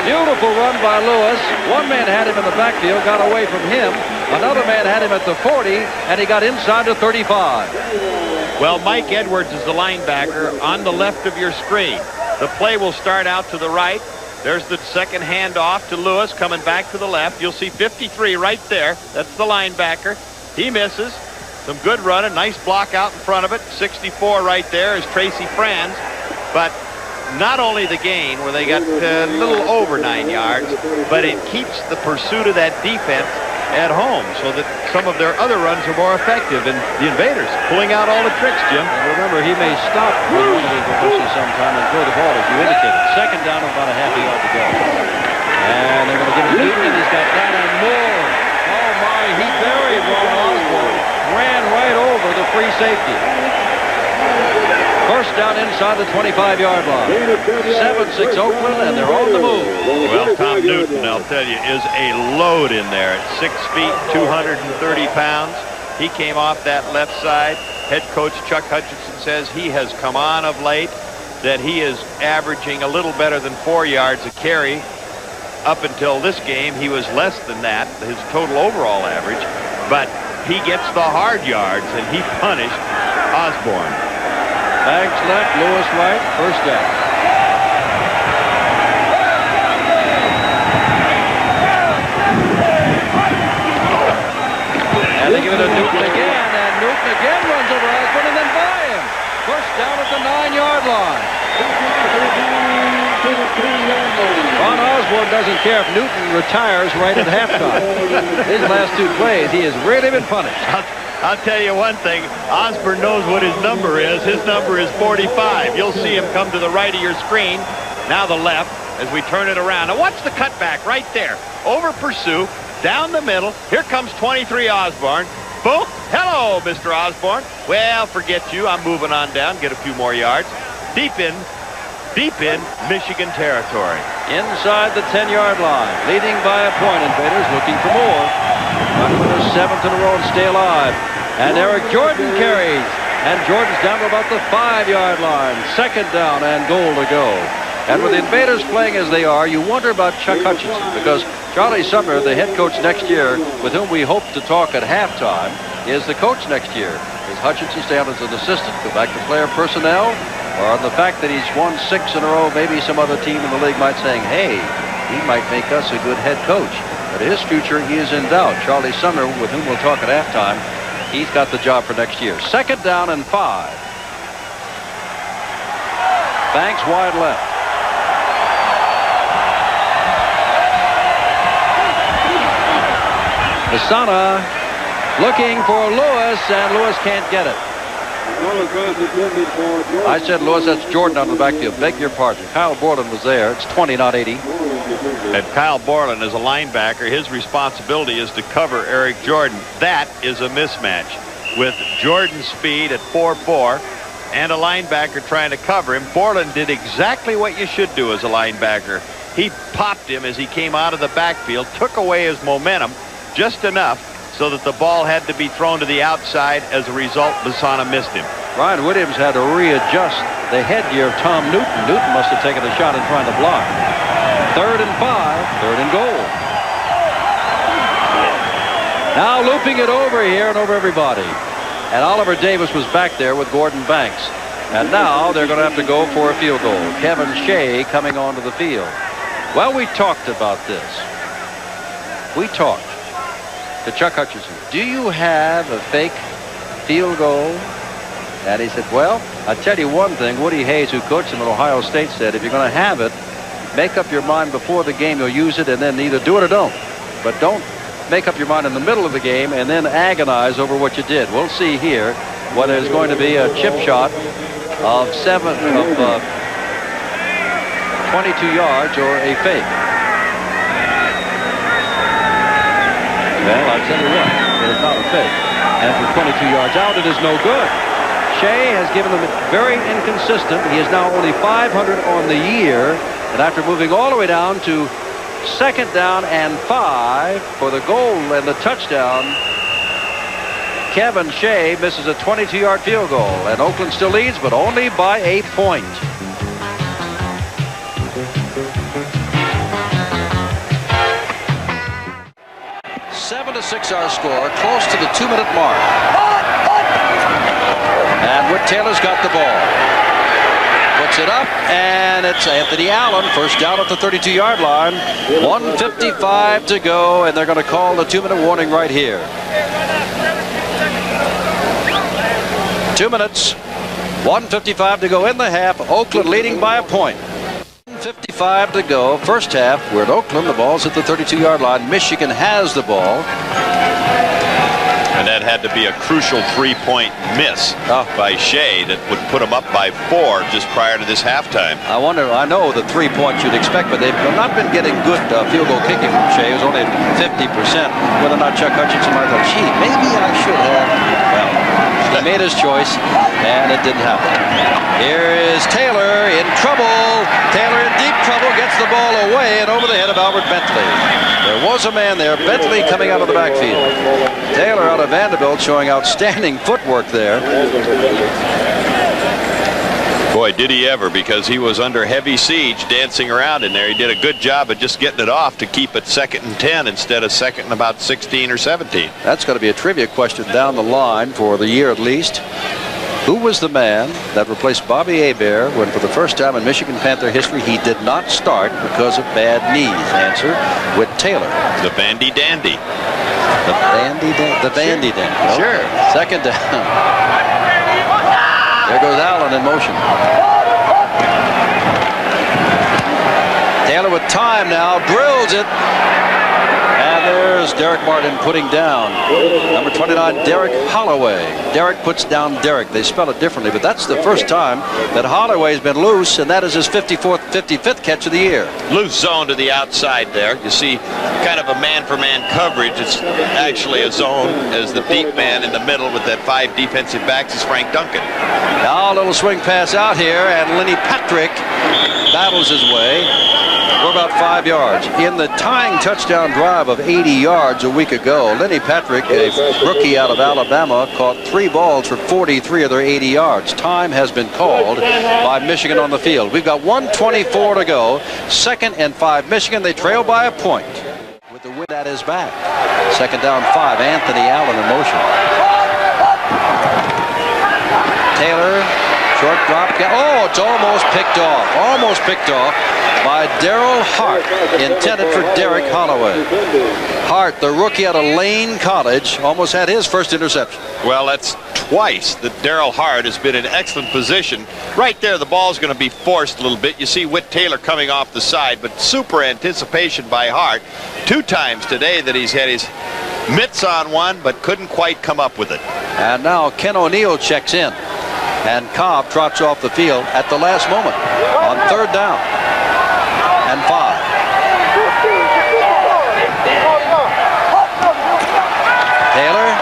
Beautiful run by Lewis. One man had him in the backfield, got away from him. Another man had him at the 40, and he got inside the 35. Well, Mike Edwards is the linebacker on the left of your screen. The play will start out to the right. There's the second handoff to Lewis coming back to the left. You'll see 53 right there. That's the linebacker. He misses. Some good running. Nice block out in front of it. 64 right there is Tracy Franz. But not only the gain where they got a little over 9 yards, but it keeps the pursuit of that defense at home so that some of their other runs are more effective. And the Invaders pulling out all the tricks, Jim. And remember, he may stop with one of these reverses sometime and throw the ball, as you indicated. Second down with about a half a yard to go. And they're going to give it to Newton, and he's got that and more. Oh, my, he buried Ron Osborne. Ran right over the free safety. First down inside the 25-yard line. 7-6 Oakland, and they're on the move. Well, Tom Newton, I'll tell you, is a load in there at 6 feet, 230 pounds. He came off that left side. Head coach Chuck Hutchinson says he has come on of late, that he is averaging a little better than 4 yards a carry. Up until this game, he was less than that, his total overall average. But he gets the hard yards, and he punished Osborne. Banks left, Lewis right, first down. And they give it to Newton again, and Newton again runs over Osborne and then by him. First down at the 9-yard line. Ron Osborne doesn't care if Newton retires right at halftime. His last 2 plays, he has really been punished. I'll tell you one thing, Osborne knows what his number is. His number is 45. You'll see him come to the right of your screen. Now the left as we turn it around. Now watch the cutback right there. Over pursue, down the middle. Here comes 23 Osborne. Boom. Hello, Mr. Osborne. Well, forget you. I'm moving on down. Get a few more yards. Deep in Michigan territory. Inside the 10-yard line. Leading by a point. Invaders looking for more. Trying to win their 7th in a row and stay alive. And Eric Jordan carries. And Jordan's down to about the 5-yard line. Second down and goal to go. And with the Invaders playing as they are, you wonder about Chuck Hutchinson, because Charlie Sumner, the head coach next year, with whom we hope to talk at halftime, is the coach next year. Does Hutchinson stay on as an assistant, go back to player personnel, or on the fact that he's won 6 in a row, maybe some other team in the league might say, hey, he might make us a good head coach. But his future is in doubt. Charlie Sumner, with whom we'll talk at halftime, he's got the job for next year. Second down and 5. Banks wide left. Asana looking for Lewis, and Lewis can't get it. I said Lewis, that's Jordan on the backfield. Beg your pardon. Kyle Borland was there. It's 20, not 80. And Kyle Borland is a linebacker. His responsibility is to cover Eric Jordan. That is a mismatch with Jordan's speed at 4'4" and a linebacker trying to cover him. Borland did exactly what you should do as a linebacker. He popped him as he came out of the backfield, took away his momentum just enough so that the ball had to be thrown to the outside. As a result, Basana missed him. Ryan Williams had to readjust the headgear of Tom Newton. Newton must have taken a shot in trying to block. 3rd and 5, 3rd and goal. Now looping it over here and over everybody. And Oliver Davis was back there with Gordon Banks. And now they're going to have to go for a field goal. Kevin Shea coming onto the field. Well, we talked about this. We talked to Chuck Hutchinson. Do you have a fake field goal? And he said, well, I'll tell you one thing. Woody Hayes, who coached him at Ohio State, said, if you're going to have it, make up your mind before the game you'll use it, and then either do it or don't. But don't make up your mind in the middle of the game and then agonize over what you did. We'll see here whether it's going to be a chip shot of 22 yards or a fake. Well, I'll tell you what, it is not a fake. And for 22 yards out, it is no good. Shea has given them very inconsistent. He is now only 500 on the year. And after moving all the way down to 2nd down and 5 for the goal and the touchdown, Kevin Shea misses a 22-yard field goal. And Oakland still leads, but only by a point. 7-6 our score, close to the 2-minute mark. And Whit Taylor's got the ball. Puts it up, and it's Anthony Allen, first down at the 32-yard line. 1:55 to go, and they're going to call the 2-minute warning right here. 2 minutes, 1:55 to go in the half. Oakland leading by a point. 1:55 to go, first half. We're at Oakland. The ball's at the 32-yard line. Michigan has the ball. And that had to be a crucial 3-point miss by Shea that would put them up by 4 just prior to this halftime. I know the 3 points you'd expect, but they've not been getting good field goal kicking from Shea. It was only 50%. Whether or not Chuck Hutchinson might have thought, gee, maybe I should have. Well, he made his choice, and it didn't happen. Here is Taylor in trouble. Taylor in deep trouble, gets the ball away and over the head of Albert Bentley. There was a man there, Bentley coming out of the backfield. Taylor out of Vanderbilt showing outstanding footwork there. Boy, did he ever, because he was under heavy siege dancing around in there. He did a good job of just getting it off to keep it 2nd and 10 instead of 2nd and about 16 or 17. That's going to be a trivia question down the line for the year at least. Who was the man that replaced Bobby Hebert when for the first time in Michigan Panther history he did not start because of bad knees? Answer, Whit Taylor. The Bandy Dandy. The Bandy Dandy. The Bandy Dandy. Well, sure. 2nd down. There goes Allen in motion. Taylor with time now, drills it. And there's Derek Martin putting down number 29, Derek Holloway. Derek puts down Derek. They spell it differently, but that's the first time that Holloway's been loose, and that is his 55th catch of the year. Loose zone to the outside there. You see kind of a man-for-man coverage. It's actually a zone as the deep man in the middle with that 5 defensive backs is Frank Duncan. Now a little swing pass out here, and Lenny Patrick battles his way for about 5 yards. In the tying touchdown drive of 80 yards a week ago, Lenny Patrick, a rookie out of Alabama, caught 3 balls for 43 of their 80 yards. Time has been called by Michigan on the field. We've got 1:24 to go. 2nd and 5 Michigan. They trail by a point with the wind at his back. 2nd down 5. Anthony Allen in motion. Taylor, short drop. Oh, it's almost picked off. Almost picked off by Darrell Hart, intended for Derek Holloway. Hart, the rookie out of Lane College, almost had his first interception. Well, that's twice that Darrell Hart has been in excellent position. Right there, the ball's going to be forced a little bit. You see Whit Taylor coming off the side, but super anticipation by Hart. 2 times today that he's had his mitts on one, but couldn't quite come up with it. And now Ken O'Neill checks in, and Cobb trots off the field at the last moment on 3rd down and 5. Taylor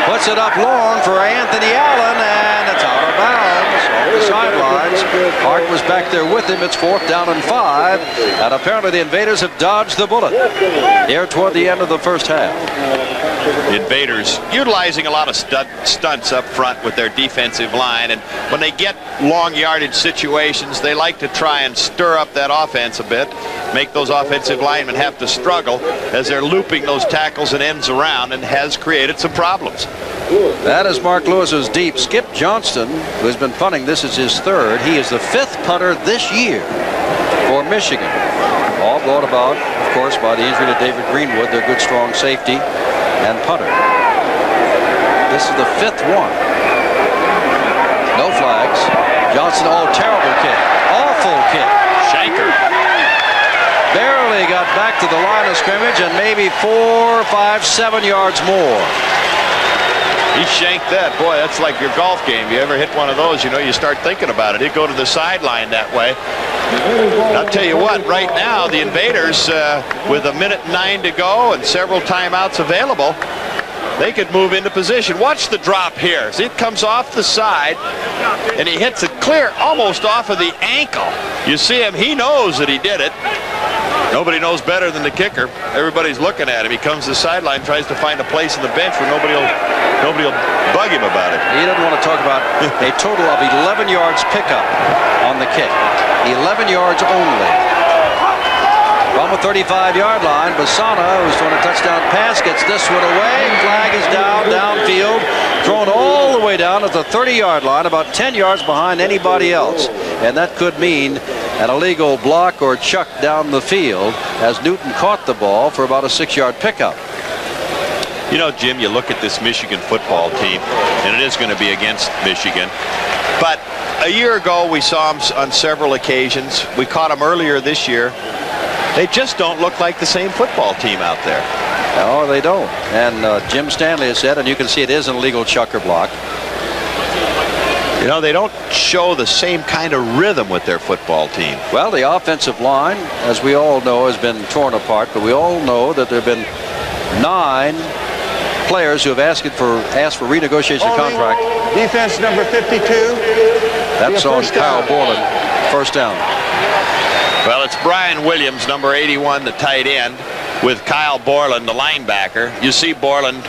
puts it up long for Anthony Allen, and it's out of bounds on the sidelines. Hart was back there with him. It's 4th down and 5, and apparently the Invaders have dodged the bullet here toward the end of the first half. The Invaders utilizing a lot of stunts up front with their defensive line, and when they get long yardage situations, they like to try and stir up that offense a bit, make those offensive linemen have to struggle as they're looping those tackles and ends around, and has created some problems. That is Mark Lewis's deep. Skip Johnston, who has been punting, this is his 3rd. He is the 5th punter this year for Michigan. All brought about, of course, by the injury to David Greenwood, their good, strong safety and punter. This is the 5th one. No flags. Johnson, oh, terrible kick. Awful kick. Shanker. Barely got back to the line of scrimmage, and maybe 4, 5, 7 yards more. He shanked that. Boy, that's like your golf game. You ever hit one of those, you know, you start thinking about it. He'd go to the sideline that way. And I'll tell you what, right now, the Invaders, with 1:09 to go and several timeouts available, they could move into position. Watch the drop here. See, it comes off the side, and he hits it clear almost off of the ankle. You see him. He knows that he did it. Nobody knows better than the kicker. Everybody's looking at him. He comes to the sideline, tries to find a place in the bench where nobody will bug him about it. He doesn't want to talk about a total of 11 yards pickup on the kick. 11 yards only. From the 35-yard line, Basana, who's throwing a touchdown pass, gets this one away. Flag is down, downfield, thrown all the way down at the 30-yard line, about 10 yards behind anybody else. And that could mean an illegal block or chuck down the field as Newton caught the ball for about a 6-yard pickup. You know, Jim, you look at this Michigan football team, and it is going to be against Michigan. But a year ago, we saw them on several occasions. We caught them earlier this year. They just don't look like the same football team out there. No, they don't. And Jim Stanley has said, and you can see it is an illegal chuck or block. You know, they don't show the same kind of rhythm with their football team. Well, the offensive line, as we all know, has been torn apart, but we all know that there have been 9 players who have asked for renegotiation of contract. Defense number 52. That's on Kyle Borland. First down. Well, it's Brian Williams, number 81, the tight end, with Kyle Borland, the linebacker. You see Borland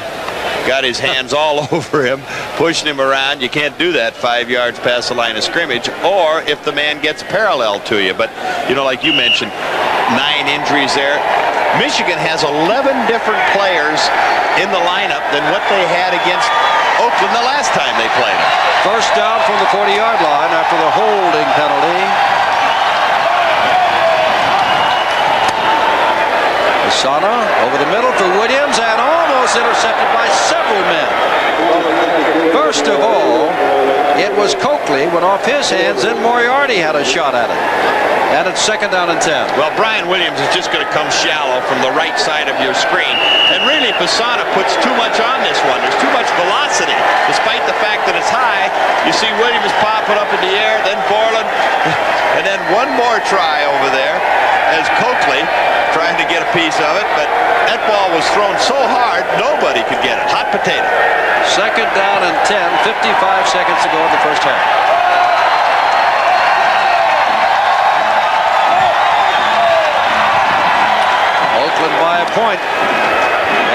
got his hands all over him, pushing him around. You can't do that 5 yards past the line of scrimmage, or if the man gets parallel to you. But, you know, like you mentioned, 9 injuries there. Michigan has 11 different players in the lineup than what they had against Oakland the last time they played them. First down from the 40-yard line after the holding penalty. Basana over the middle for Williams and almost intercepted by several men. First of all, it was Coakley went off his hands, and Moriarty had a shot at it. And it's second down and 10. Well, Brian Williams is just going to come shallow from the right side of your screen. And really, Basana puts too much on this one. There's too much velocity. Despite the fact that it's high, you see Williams popping up in the air, then Borland, and then one more try over there as Coakley trying to get a piece of it, but that ball was thrown so hard, nobody could get it. Hot potato. Second down and 10, 55 seconds to go in the first half. Oakland by a point.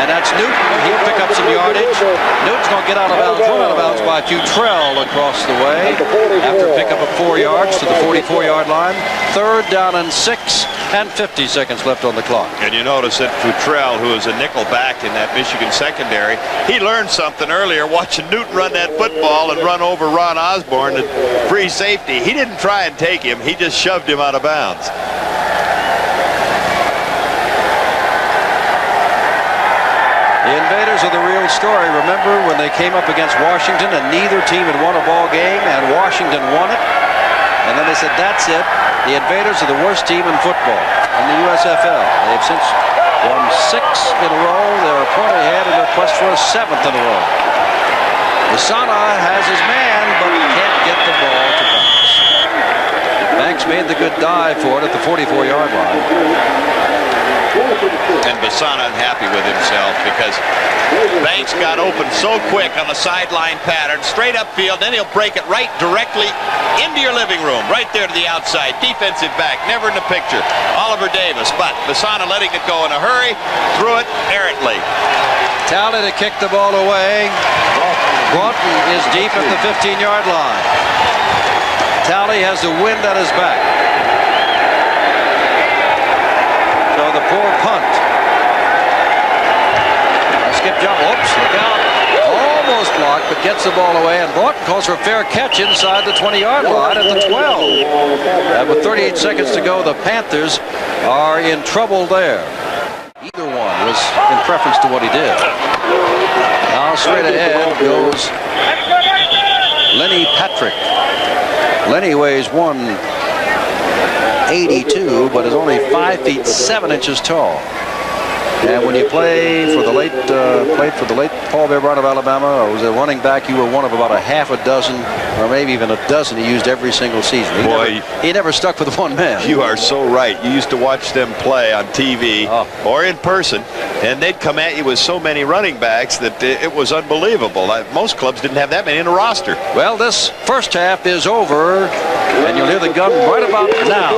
And that's Newton. He'll pick up some yardage. Newton's going to get out of bounds, run out of bounds by Futrell across the way after a pickup of 4 yards to the 44-yard line. Third down and 6 and 50 seconds left on the clock. And you notice that Futrell, who is a nickel back in that Michigan secondary, he learned something earlier watching Newton run that football and run over Ron Osborne at free safety. He didn't try and take him. He just shoved him out of bounds. The Invaders are the real story. Remember when they came up against Washington and neither team had won a ball game and Washington won it? And then they said, that's it. The Invaders are the worst team in football in the USFL. They've since won 6 in a row. They're a point ahead in their quest for a 7th in a row. Basana has his man, but he can't get the ball to Banks. Banks made the good dive for it at the 44-yard line. And Basana unhappy with himself because Banks got open so quick on the sideline pattern, straight upfield, then he'll break it right directly into your living room, right there to the outside. Defensive back, never in the picture. Oliver Davis, but Basana letting it go in a hurry, threw it errantly. Talley to kick the ball away. Broughton is deep at the 15-yard line. Talley has the wind at his back. So the poor punt. Skip jump. Oops, look out. Almost blocked, but gets the ball away. And Broughton calls for a fair catch inside the 20-yard line at the 12. And with 38 seconds to go, the Panthers are in trouble there. Either one was in preference to what he did. Now straight ahead goes Lenny Patrick. Lenny weighs 182, but is only 5 feet 7 inches tall. And when you played for the late Paul Bear Brown of Alabama, or was a running back, you were one of about a half a dozen, or maybe even a dozen he used every single season. He never stuck with one man. You are so right. You used to watch them play on TV or in person, and they'd come at you with so many running backs that it was unbelievable. Most clubs didn't have that many in a roster. Well, this first half is over, and you'll hear the gun right about now.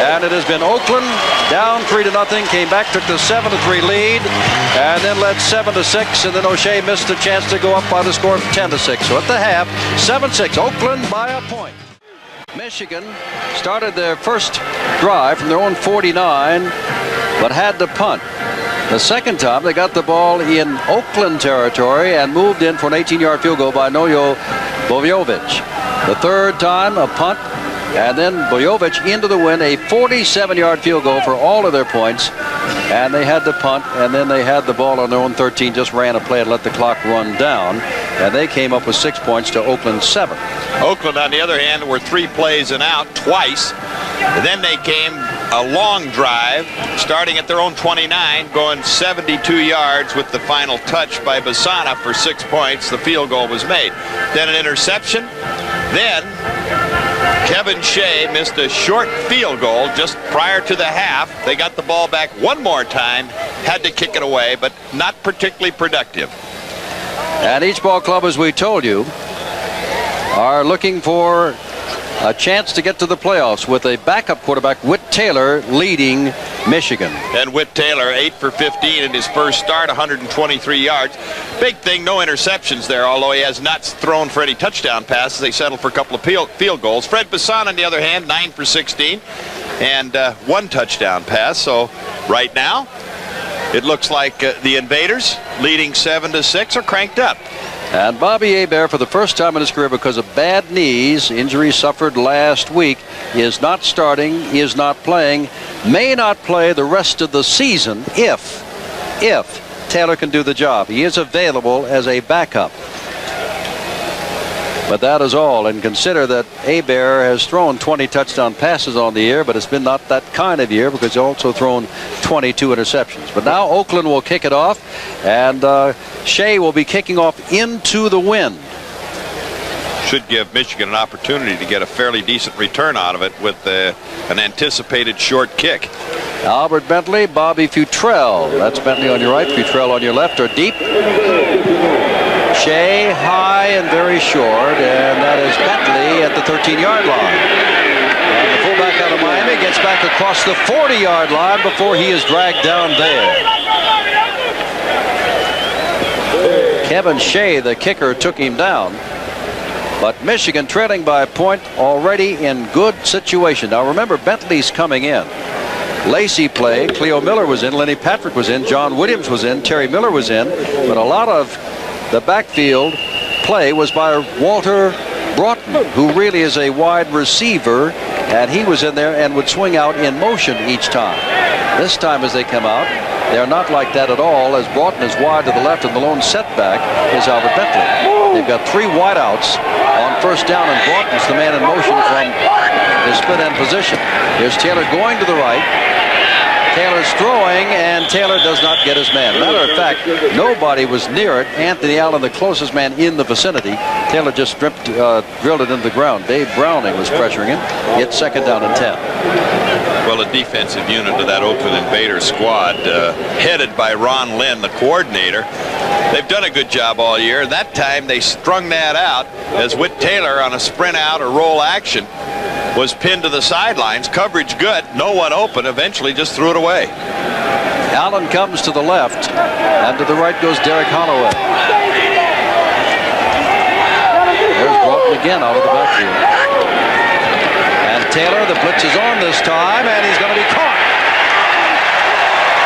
And it has been Oakland down 3-0, came back, took the 7-3 lead, and then led 7-6, and then O'Shea missed a chance to go up by the score of 10-6. So at the half, 7-6, Oakland by a point. Michigan started their first drive from their own 49, but had to punt. The second time, they got the ball in Oakland territory and moved in for an 18-yard field goal by Nojo Bojovic. The third time, a punt, and then Bojovic into the win, a 47-yard field goal for all of their points. And they had to punt, and then they had the ball on their own 13, just ran a play and let the clock run down. And they came up with 6 points to Oakland's 7. Oakland, on the other hand, were 3 plays and out twice. Then they came a long drive, starting at their own 29, going 72 yards with the final touch by Basana for 6 points. The field goal was made. Then an interception. Then Kevin Shea missed a short field goal just prior to the half. They got the ball back one more time, had to kick it away, but not particularly productive. And each ball club, as we told you, are looking for a chance to get to the playoffs with a backup quarterback, Whit Taylor, leading Michigan. And Whit Taylor, 8 for 15 in his first start, 123 yards. Big thing, no interceptions there, although he has not thrown for any touchdown passes. They settled for a couple of field goals. Fred Bassan, on the other hand, 9 for 16 and 1 touchdown pass. So right now, it looks like the Invaders, leading 7-6, are cranked up. And Bobby Hebert, for the first time in his career because of bad knees, injury suffered last week, is not starting, is not playing, may not play the rest of the season if Taylor can do the job. He is available as a backup. But that is all. And consider that Hebert has thrown 20 touchdown passes on the year, but it's been not that kind of year because he's also thrown 22 interceptions. But now Oakland will kick it off, and Shea will be kicking off into the wind. Should give Michigan an opportunity to get a fairly decent return out of it with an anticipated short kick. Albert Bentley, Bobby Futrell. That's Bentley on your right, Futrell on your left, are deep. Shea high and very short, and that is Bentley at the 13-yard line. And the fullback out of Miami gets back across the 40-yard line before he is dragged down there. Kevin Shea, the kicker, took him down. But Michigan trailing by a point, already in good situation. Now remember, Bentley's coming in. Lacey played, Cleo Miller was in, Lenny Patrick was in, John Williams was in, Terry Miller was in, but a lot of the backfield play was by Walter Broughton, who really is a wide receiver, and he was in there and would swing out in motion each time. This time as they come out, they're not like that at all, as Broughton is wide to the left, and the lone setback is Albert Bentley. They've got 3 wideouts on first down, and Broughton's the man in motion from his split end position. Here's Taylor going to the right. Taylor's throwing, and Taylor does not get his man. Matter of fact, nobody was near it. Anthony Allen, the closest man in the vicinity. Taylor just drilled it into the ground. Dave Browning was pressuring him. It's second down and 10. Well, a defensive unit of that Oakland Invaders squad, headed by Ron Lynn, the coordinator. They've done a good job all year. That time they strung that out as Whit Taylor on a sprint out or roll action was pinned to the sidelines. Coverage good, no one open, eventually just threw it away. Allen comes to the left, and to the right goes Derek Holloway. There's Broughton again out of the backfield. And Taylor, the blitz is on this time, and he's going to be caught.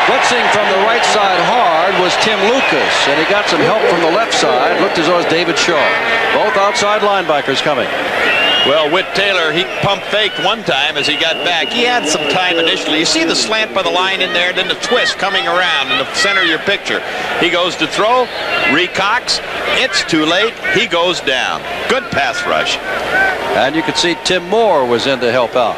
Blitzing from the right side hard was Tim Lucas, and he got some help from the left side. Looked as though it was David Shaw. Both outside linebackers coming. Well, Whit Taylor, he pump faked one time as he got back. He had some time initially. You see the slant by the line in there, then the twist coming around in the center of your picture. He goes to throw, recocks. It's too late. He goes down. Good pass rush. And you could see Tim Moore was in to help out.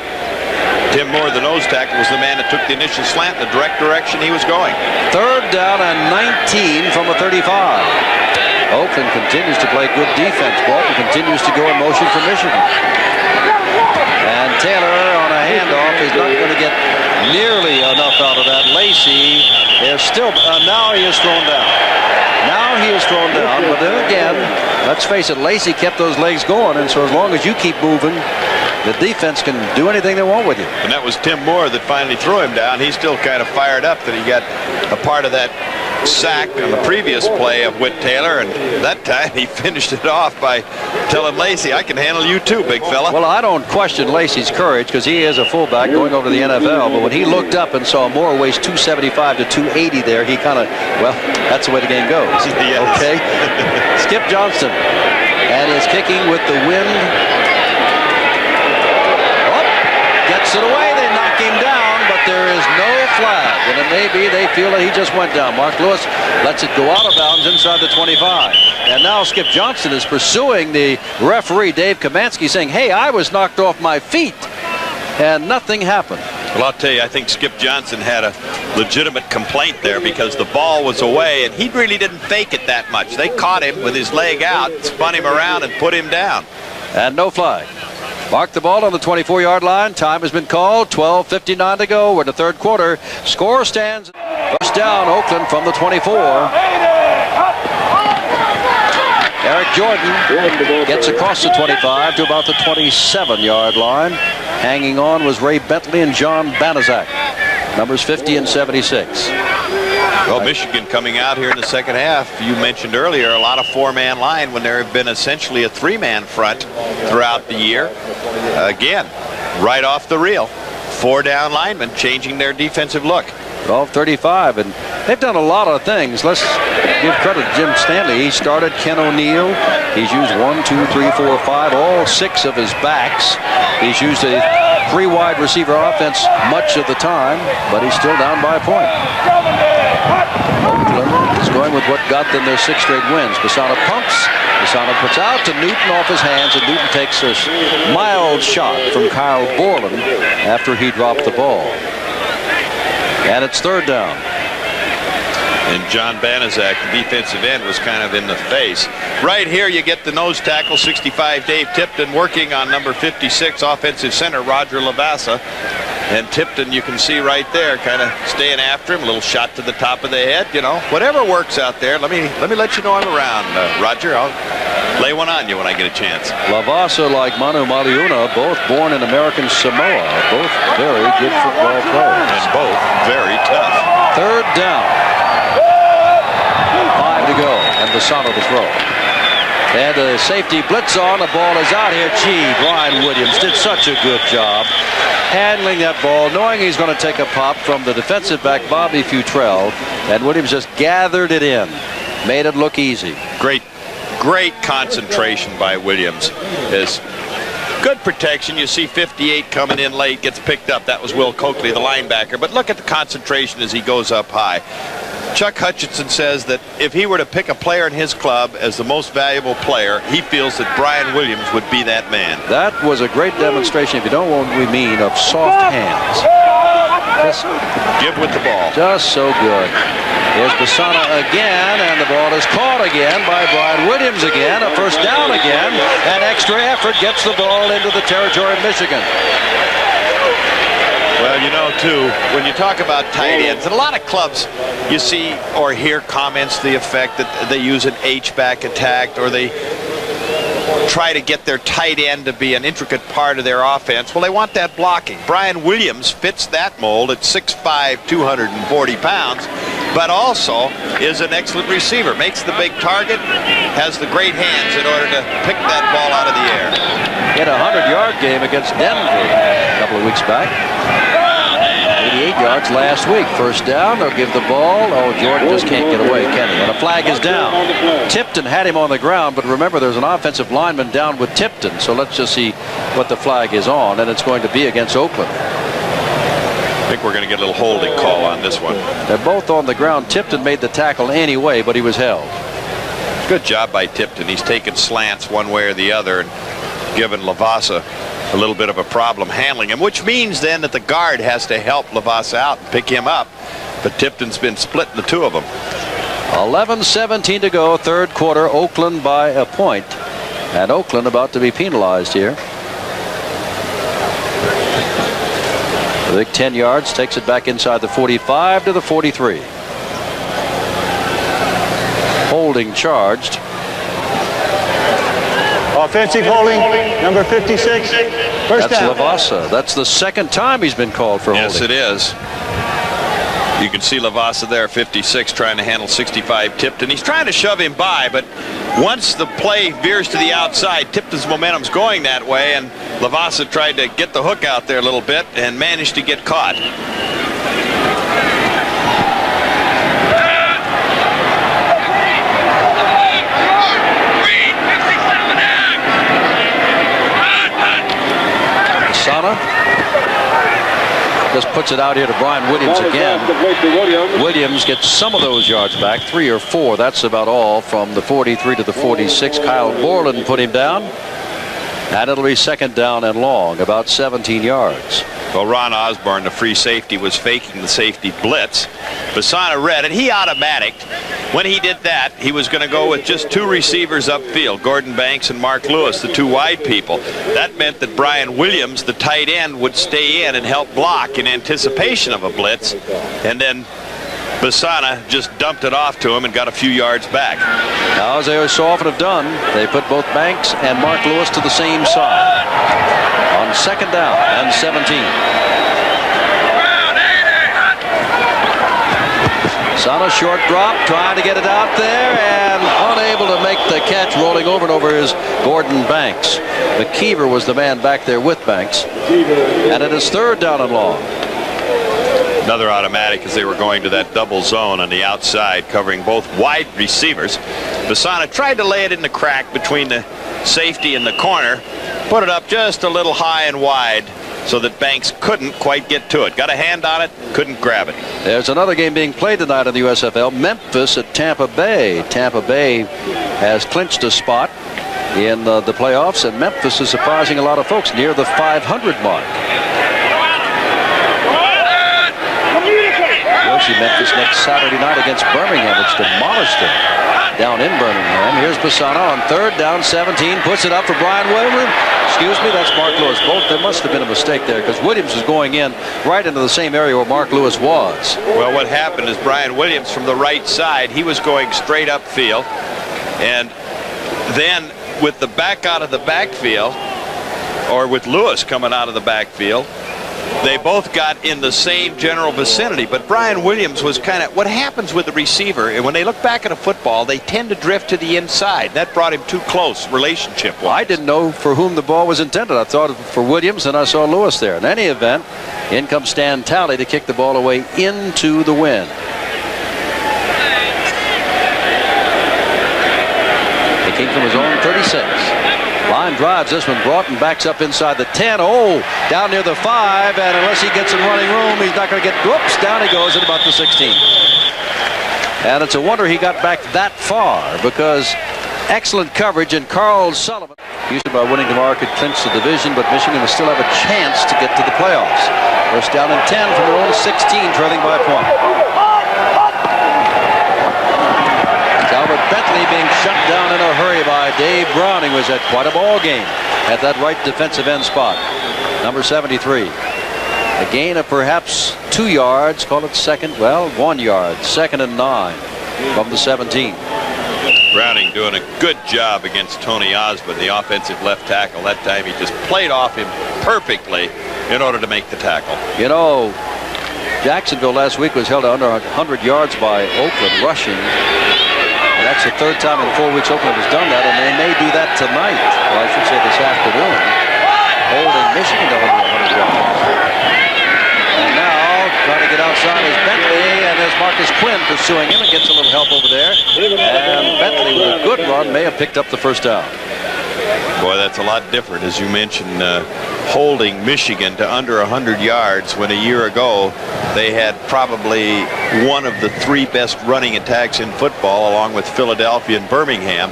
Tim Moore, the nose tackle, was the man that took the initial slant in the direct direction he was going. 3rd down and 19 from the 35. Oakland continues to play good defense. Bolton continues to go in motion for Michigan. And Taylor on a handoff is not going to get nearly enough out of that. Lacey is still, now he is thrown down. Now he is thrown down, but then again, let's face it, Lacey kept those legs going, and so as long as you keep moving, the defense can do anything they want with you. And that was Tim Moore that finally threw him down. He's still kind of fired up that he got a part of that sack on the previous play of Whit Taylor, and that time he finished it off by telling Lacey, I can handle you too, big fella. Well, I don't question Lacey's courage because he is a fullback going over to the NFL, but when he looked up and saw Moore weighs 275 to 280 there, he kind of, well, that's the way the game goes. Yes. Okay. Skip Johnston and is kicking with the wind. Gets it away, they knock him down, but there is no flag, and it may be they feel that he just went down. Mark Lewis lets it go out of bounds inside the 25, and now Skip Johnston is pursuing the referee, Dave Kamansky, saying, hey, I was knocked off my feet, and nothing happened. Well, I'll tell you, I think Skip Johnson had a legitimate complaint there because the ball was away, and he really didn't fake it that much. They caught him with his leg out, spun him around, and put him down. And no flag. Mark the ball on the 24-yard line. Time has been called. 12:59 to go. We're in the 3rd quarter. Score stands. First down, Oakland from the 24. Eric Jordan gets across the 25 to about the 27-yard line. Hanging on was Ray Bentley and John Banaszak, numbers 50 and 76. Well, Michigan coming out here in the second half. You mentioned earlier a lot of 4-man line when there have been essentially a 3-man front throughout the year. Again, right off the reel, 4-down linemen changing their defensive look. 12:35, and they've done a lot of things. Let's give credit to Jim Stanley. He started Ken O'Neill. He's used 1, 2, 3, 4, 5, all 6 of his backs. He's used a 3-wide receiver offense much of the time, but he's still down by a point. Oakland is going with what got them their 6 straight wins. Basana pumps. Basana puts out to Newton off his hands, and Newton takes a mild shot from Kyle Borland after he dropped the ball. And it's 3rd down. And John Banaszak, the defensive end, was kind of in the face. Right here you get the nose tackle, 65, Dave Tipton, working on number 56, offensive center, Roger Lavassa. And Tipton, you can see right there, kind of staying after him, a little shot to the top of the head, you know. Whatever works out there, let me let you know I'm around, Roger. I'll lay one on you when I get a chance. Lavassa, like Manu Maliuna, both born in American Samoa, both very good football players. And both very tough. 3rd down. 5 to go, and Basana to throw. And a safety blitz on. The ball is out here. Gee, Brian Williams did such a good job handling that ball, knowing he's going to take a pop from the defensive back, Bobby Futrell, and Williams just gathered it in. Made it look easy. Great concentration by Williams. Is good protection. You see 58 coming in late, gets picked up. That was Will Coakley, the linebacker. But look at the concentration as he goes up high. Chuck Hutchinson says that if he were to pick a player in his club as the most valuable player, he feels that Brian Williams would be that man. That was a great demonstration, if you don't know what we mean, of soft hands. Just give with the ball. Just so good. Here's Basana again, and the ball is caught again by Brian Williams again. A 1st down again, and extra effort gets the ball into the territory of Michigan. Well, you know, too, when you talk about tight ends, and a lot of clubs, you see or hear comments to the effect that they use an H-back attack, or they try to get their tight end to be an intricate part of their offense. Well, they want that blocking. Brian Williams fits that mold at 6'5", 240 pounds, but also is an excellent receiver. Makes the big target, has the great hands in order to pick that ball out of the air. Hit a 100-yard game against Denver a couple of weeks back. 88 yards last week. 1st down, they'll give the ball. Oh, Jordan just can't get away, can he? And a flag is down. Tipton had him on the ground, but remember, there's an offensive lineman down with Tipton, so let's just see what the flag is on, and it's going to be against Oakland. I think we're going to get a little holding call on this one. They're both on the ground. Tipton made the tackle anyway, but he was held. Good job by Tipton. He's taken slants one way or the other and given Lavassa a little bit of a problem handling him, which means then that the guard has to help Lavasa out and pick him up. But Tipton's been splitting the two of them. 11:17 to go, third quarter. Oakland by a point, and Oakland about to be penalized here. The big 10 yards takes it back inside the 45 to the 43. Holding charged. Offensive holding, number 56. First That's down. Lavasa. That's the second time he's been called for holding. Yes, it is. You can see Lavasa there, 56, trying to handle 65 Tipton. He's trying to shove him by, but once the play veers to the outside, Tipton's momentum's going that way, and Lavasa tried to get the hook out there a little bit and managed to get caught. Sana just puts it out here to Brian Williams again. Williams gets some of those yards back, 3 or 4. That's about all from the 43 to the 46. Kyle Borland put him down, and it'll be second down and long, about 17 yards. Well, Ron Osborne, the free safety, was faking the safety blitz. Basana read it. He automaticked. When he did that, he was going to go with just 2 receivers upfield, Gordon Banks and Mark Lewis, the 2 wide people. That meant that Brian Williams, the tight end, would stay in and help block in anticipation of a blitz. And then Basana just dumped it off to him and got a few yards back. Now, as they so often have done, they put both Banks and Mark Lewis to the same side on second down and 17. Sana short drop, trying to get it out there, and unable to make the catch. Rolling over and over is Gordon Banks. McKeever was the man back there with Banks, and it is third down and long. Another automatic as they were going to that double zone on the outside, covering both wide receivers. Basana tried to lay it in the crack between the safety and the corner, put it up just a little high and wide so that Banks couldn't quite get to it. Got a hand on it, couldn't grab it. There's another game being played tonight in the USFL. Memphis at Tampa Bay. Tampa Bay has clinched a spot in the playoffs, and Memphis is surprising a lot of folks near the 500 mark. We'll see Memphis next Saturday night against Birmingham, which demolished them down in Birmingham. Here's Basana on third down, 17, puts it up for Brian Williams. Excuse me, that's Mark Lewis. There must have been a mistake there, because Williams was going in right into the same area where Mark Lewis was. Well, what happened is Brian Williams from the right side, he was going straight upfield, and then with the back out of the backfield, or with Lewis coming out of the backfield, they both got in the same general vicinity. But Brian Williams was kind of, what happens with the receiver, and when they look back at a football, they tend to drift to the inside. That brought him too close relationship-wise. I didn't know for whom the ball was intended. I thought for Williams, and I saw Lewis there. In any event, in comes Stan Talley to kick the ball away into the wind. Kicking from his own 36. Line drives this one. Broughton backs up inside the 10. Oh, down near the 5, and unless he gets some running room, he's not going to get. Whoops, down he goes at about the 16. And it's a wonder he got back that far, because excellent coverage, and Carl Sullivan, Houston by winning tomorrow, could clinch the division, but Michigan will still have a chance to get to the playoffs. First down and 10 from their own 16, trailing by a point. Albert Bentley being shut down in a hurry by Dave Browning. Was at quite a ball game at that right defensive end spot. Number 73. A gain of perhaps 2 yards. Call it second. Well, 1 yard. Second and 9 from the 17. Browning doing a good job against Tony Osmond, the offensive left tackle. That time he just played off him perfectly in order to make the tackle. You know, Jacksonville last week was held to under 100 yards by Oakland rushing. And that's the third time in 4 weeks Oakland has done that, and they may do that tonight. Well, I should say this afternoon. Holding Michigan to under 100 yards. And now trying to get outside is Bentley, and there's Marcus Quinn pursuing him and gets a little help over there. And Bentley with a good run may have picked up the first down. Boy, that's a lot different, as you mentioned, holding Michigan to under 100 yards when a year ago they had probably one of the 3 best running attacks in football, along with Philadelphia and Birmingham.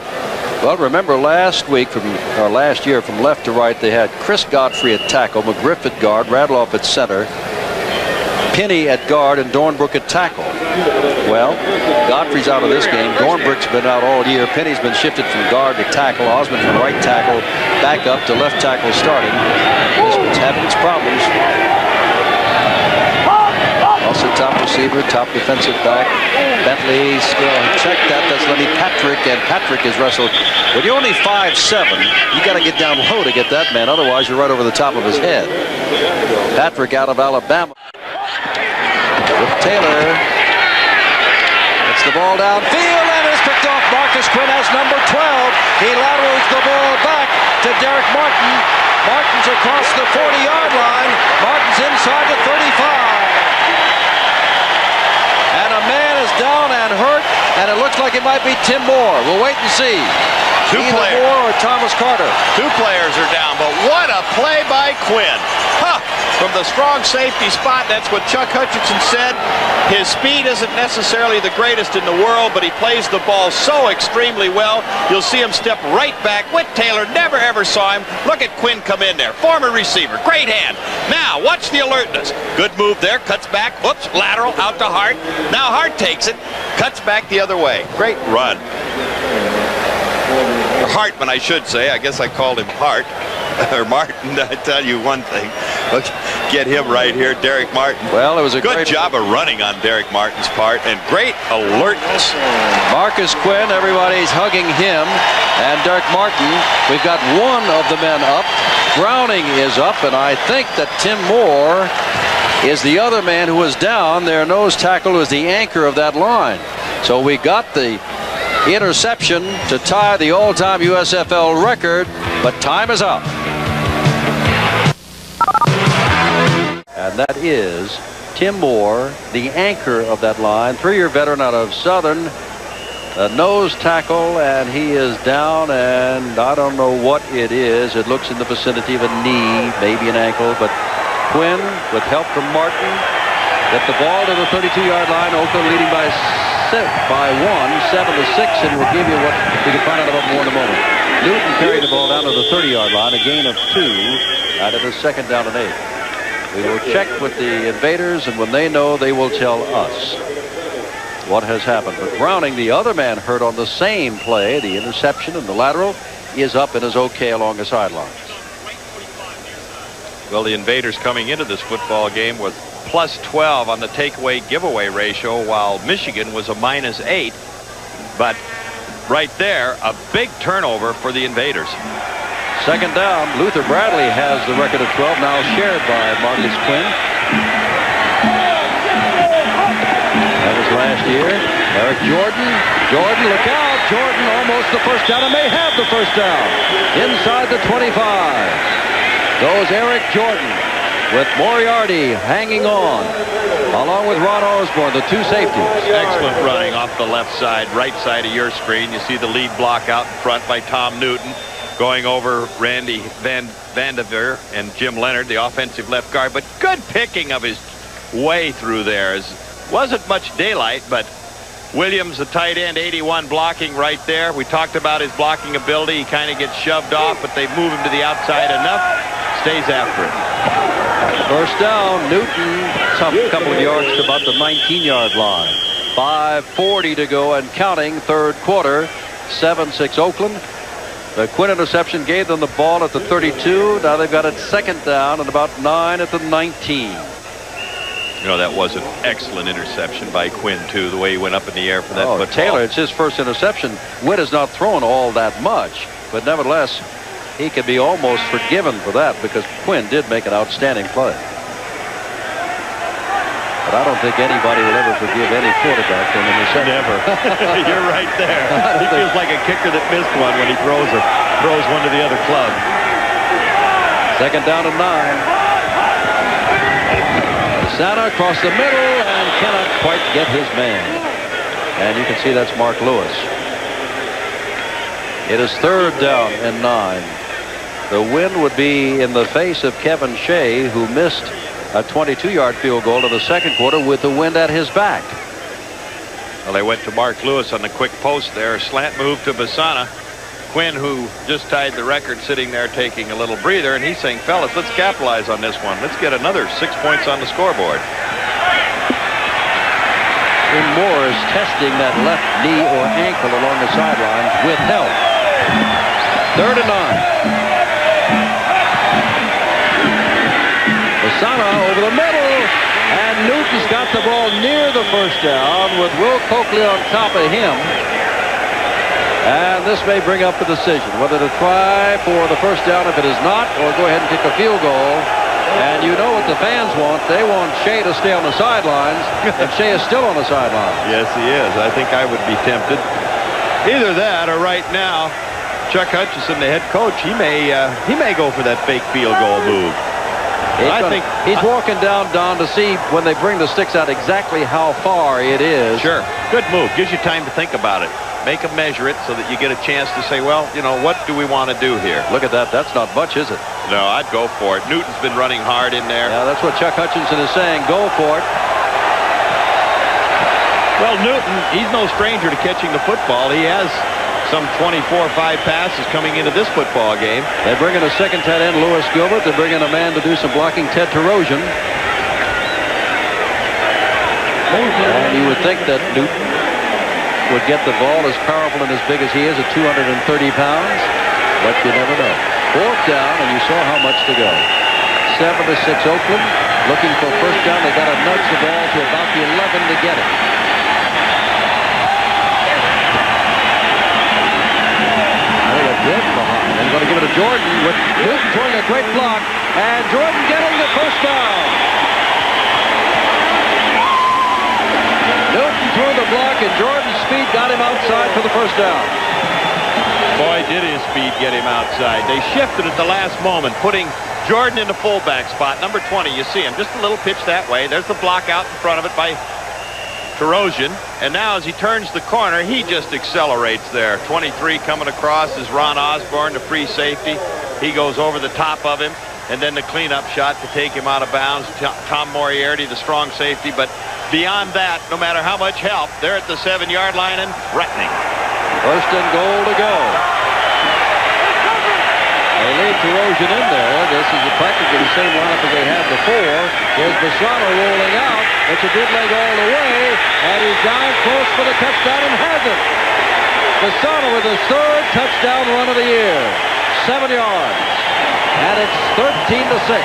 Well, remember last week or last year from left to right, they had Chris Godfrey at tackle, McGriff at guard, Radloff at center, Penny at guard, and Dornbrook at tackle. Well, Godfrey's out of this game. Dornbrook's been out all year. Penny's been shifted from guard to tackle. Osmond from right tackle back up to left tackle starting. This one's having its problems. Also top receiver, top defensive back. Bentley's checked that. That's Lenny Patrick, and Patrick is wrestled. When you're only 5'7", you got to get down low to get that man. Otherwise, you're right over the top of his head. Patrick out of Alabama. With Taylor. Gets the ball downfield and is picked off. Marcus Quinn has number 12. He laterals the ball back to Derek Martin. Martin's across the 40-yard line. Martin's inside the 35. And a man is down and hurt, and it looks like it might be Tim Moore. We'll wait and see. Either Moore or Thomas Carter. 2 players are down, but what a play by Quinn. Huh. From the strong safety spot, that's what Chuck Hutchinson said. His speed isn't necessarily the greatest in the world, but he plays the ball so extremely well. You'll see him step right back. Whit Taylor never ever saw him. Look at Quinn come in there. Former receiver. Great hand. Now, watch the alertness. Good move there. Cuts back. Oops, lateral out to Hart. Now Hart takes it. Cuts back the other way. Great run. Hartman, I should say. I guess I called him Hart. Or Martin. I tell you one thing. Look, get him right here, Derek Martin. Well, it was a good job of running on Derek Martin's part, and great alertness. Marcus Quinn, everybody's hugging him, and Derek Martin. We've got one of the men up. Browning is up, and I think that Tim Moore is the other man who is down. Their nose tackle is the anchor of that line. So we got the interception to tie the all-time USFL record, but time is up. And that is Tim Moore, the anchor of that line, 3-year veteran out of Southern, a nose tackle, and he is down, and I don't know what it is. It looks in the vicinity of a knee, maybe an ankle, but Quinn, with help from Martin, get the ball to the 32-yard line. Oakland leading by 1, 7-6, and we'll give you what we can find out about more in a moment. Newton carried the ball down to the 30-yard line, a gain of 2, out of the 2nd down and 8. We will check with the Invaders, and when they know, they will tell us what has happened. But Browning, the other man hurt on the same play, the interception and the lateral, is up and is okay along the sidelines. Well, the Invaders coming into this football game with plus 12 on the takeaway giveaway ratio, while Michigan was a minus 8. But right there, a big turnover for the Invaders. 2nd down. Luther Bradley has the record of 12, now shared by Marcus Quinn. That was last year. Eric Jordan. Jordan, look out. Jordan almost the first down, and may have the first down. Inside the 25 goes Eric Jordan, with Moriarty hanging on, along with Ron Osborne, the 2 safeties. Excellent running off the left side, right side of your screen. You see the lead block out in front by Tom Newton, going over Randy Vandeveer and Jim Leonard, the offensive left guard. But good picking of his way through there. Wasn't much daylight, but Williams, the tight end, 81, blocking right there. We talked about his blocking ability. He kind of gets shoved off, but they move him to the outside enough. Stays after it. First down. Newton, tough couple of yards to about the 19-yard line. 5:40 to go and counting, 3rd quarter. 7-6 Oakland. The Quinn interception gave them the ball at the 32. Now they've got it 2nd down and about 9 at the 19. You know, that was an excellent interception by Quinn, too, the way he went up in the air for that football. Taylor, it's his first interception. Witt has not thrown all that much, but nevertheless, he could be almost forgiven for that because Quinn did make an outstanding play. But I don't think anybody will ever forgive any quarterback for an interception. Never. You're right there. He feels like a kicker that missed one when he throws one to the other club. 2nd down and 9. Santa across the middle and cannot quite get his man. And you can see that's Mark Lewis. It is 3rd down and 9. The win would be in the face of Kevin Shea, who missed a 22-yard field goal in the 2nd quarter with the wind at his back. Well, they went to Mark Lewis on the quick post there. Slant move to Basana. Quinn, who just tied the record, sitting there taking a little breather, and he's saying, fellas, let's capitalize on this one. Let's get another 6 points on the scoreboard. And Moore is testing that left knee or ankle along the sidelines with help. 3rd and 9. Basana over the middle, and Newton's got the ball near the first down with Will Coakley on top of him. And this may bring up the decision whether to try for the first down if it is not, or go ahead and kick a field goal. And you know what the fans want. They want Shea to stay on the sidelines, and Shea is still on the sideline. Yes, he is. I think I would be tempted. Either that, or right now, Chuck Hutchison, the head coach, he may go for that fake field goal move. I think he's walking down, Don, to see when they bring the sticks out exactly how far it is. Sure. Good move. Gives you time to think about it. Make them measure it so that you get a chance to say, well, you know, what do we want to do here? Look at that. That's not much, is it? No, I'd go for it. Newton's been running hard in there. Yeah, that's what Chuck Hutchinson is saying. Go for it. Well, Newton, he's no stranger to catching the football. He has some 24-5 passes coming into this football game. They bring in a second tight end, Lewis Gilbert. They bring in a man to do some blocking, Ted Terosian. And you would think that Newton would get the ball, as powerful and as big as he is at 230 pounds, but you never know. 4th down, and you saw how much to go. 7-6 Oakland, looking for first down. They got to nudge the ball to about the 11 to get it. Behind. They're going to give it to Jordan with Newton throwing a great block, and Jordan getting the first down. Newton threw the block, and Jordan's speed got him outside for the first down. Boy, did his speed get him outside. They shifted at the last moment, putting Jordan in the fullback spot. Number 20, you see him, just a little pitch that way. There's the block out in front of it by Terosian, and now as he turns the corner, he just accelerates there. 23 coming across is Ron Osborne, the free safety. He goes over the top of him, and then the cleanup shot to take him out of bounds. Tom Moriarty, the strong safety, but beyond that, no matter how much help, they're at the 7-yard line and threatening. 1st and goal to go. They leave Terosian in there. This is practically the same lineup as they had before. Here's Basana rolling out. It's a good leg all the way, and he's down close for the touchdown and has it. Basana with his 3rd touchdown run of the year. 7 yards, and it's 13-6.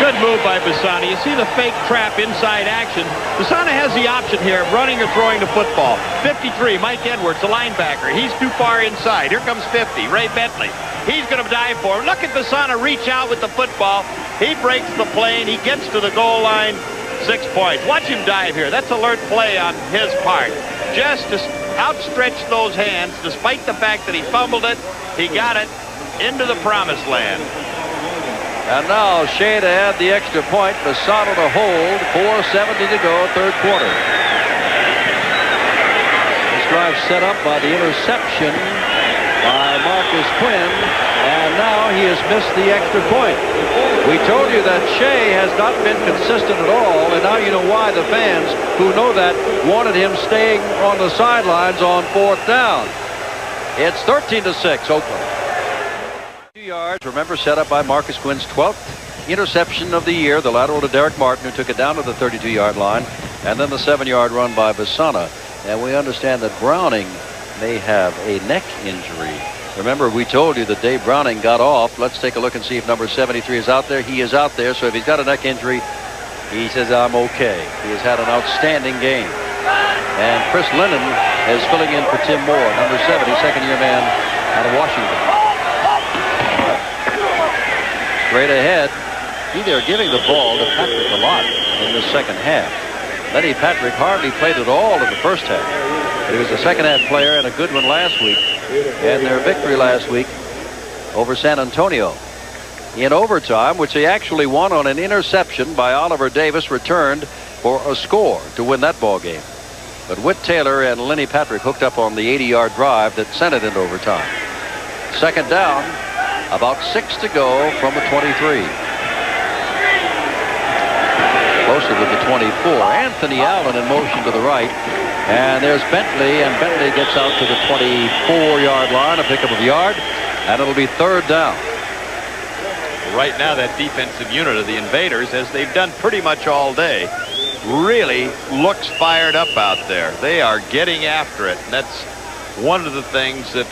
Good move by Basana. You see the fake trap inside action. Basana has the option here of running or throwing the football. 53, Mike Edwards, the linebacker. He's too far inside. Here comes 50, Ray Bentley. He's going to dive for him. Look at Basana reach out with the football. He breaks the plane. He gets to the goal line. 6 points. Watch him dive here. That's alert play on his part. Just to outstretch those hands, despite the fact that he fumbled it, he got it into the promised land. And now Shea to add the extra point. Basana to hold. 4:70 to go, 3rd quarter. This drive set up by the interception by Marcus Quinn, and now he has missed the extra point. We told you that Shea has not been consistent at all, and now you know why the fans who know that wanted him staying on the sidelines on 4th down. It's 13-6 Oakland. 2 yards, remember, set up by Marcus Quinn's 12th interception of the year, the lateral to Derek Martin, who took it down to the 32-yard line, and then the 7-yard run by Basana. And we understand that Browning may have a neck injury. Remember, we told you that Dave Browning got off. Let's take a look and see if number 73 is out there. He is out there, so if he's got a neck injury, he says, I'm okay. He has had an outstanding game. And Chris Lennon is filling in for Tim Moore, number 70, second-year man out of Washington. Straight ahead. They're giving the ball to Patrick a lot in the second half. Lenny Patrick hardly played at all in the first half. But he was a second-half player and a good one last week. And their victory last week over San Antonio in overtime, which they actually won on an interception by Oliver Davis, returned for a score to win that ball game. But Whit Taylor and Lenny Patrick hooked up on the 80-yard drive that sent it into overtime. Second down, about 6 to go from the 23. Close Luca with the 24. Anthony Allen in motion to the right. And there's Bentley, and Bentley gets out to the 24-yard line, a pickup of a yard, and it'll be third down. Right now, that defensive unit of the Invaders, as they've done pretty much all day, really looks fired up out there. They are getting after it, and that's one of the things that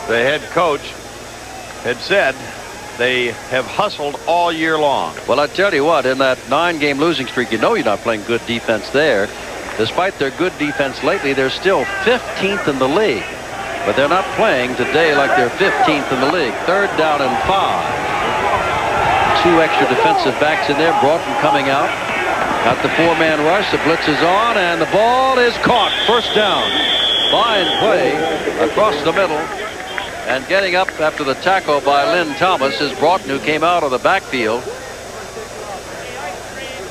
the head coach had said they have hustled all year long. Well, I tell you what, in that 9-game losing streak, you know you're not playing good defense there. Despite their good defense lately, they're still 15th in the league. But they're not playing today like they're 15th in the league. Third down and 5. 2 extra defensive backs in there. Broughton coming out. Got the 4-man rush. The blitz is on, and the ball is caught. First down. Fine play across the middle. And getting up after the tackle by Lynn Thomas is Broughton, who came out of the backfield.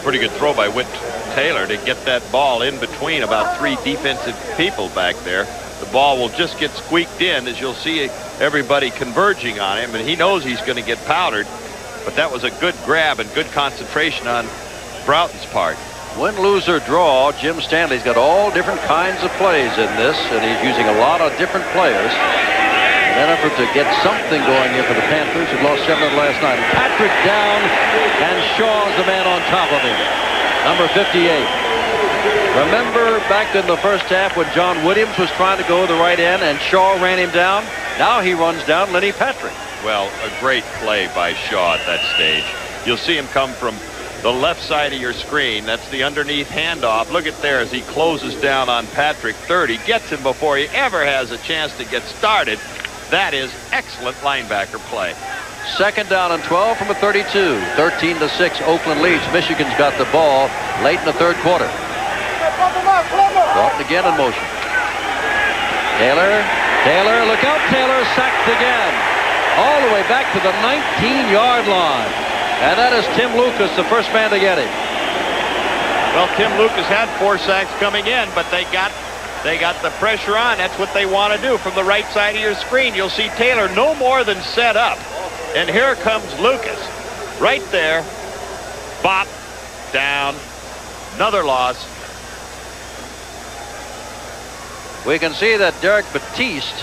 Pretty good throw by Whit Taylor to get that ball in between about 3 defensive people back there. The ball will just get squeaked in, as you'll see everybody converging on him, and he knows he's going to get powdered. But that was a good grab and good concentration on Broughton's part. Win, lose, or draw, Jim Stanley's got all different kinds of plays in this, and he's using a lot of different players in an effort to get something going here for the Panthers, who lost 7 last night. Patrick down, and Shaw's the man on top of him. Number 58. Remember back in the first half when John Williams was trying to go the right end and Shaw ran him down? Now he runs down Lenny Patrick. Well, a great play by Shaw at that stage. You'll see him come from the left side of your screen. That's the underneath handoff. Look at there as he closes down on Patrick. 30, gets him before he ever has a chance to get started. That is excellent linebacker play. Second down and 12 from a 32. 13-6, Oakland leads. Michigan's got the ball late in the third quarter. Broughton again in motion. Taylor, look out, Taylor, sacked again. All the way back to the 19-yard line. And that is Tim Lucas, the first man to get him. Well, Tim Lucas had 4 sacks coming in, but they got the pressure on. That's what they want to do from the right side of your screen. You'll see Taylor no more than set up. And here comes Lucas. Right there. Bop. Down. Another loss. We can see that Derek Batiste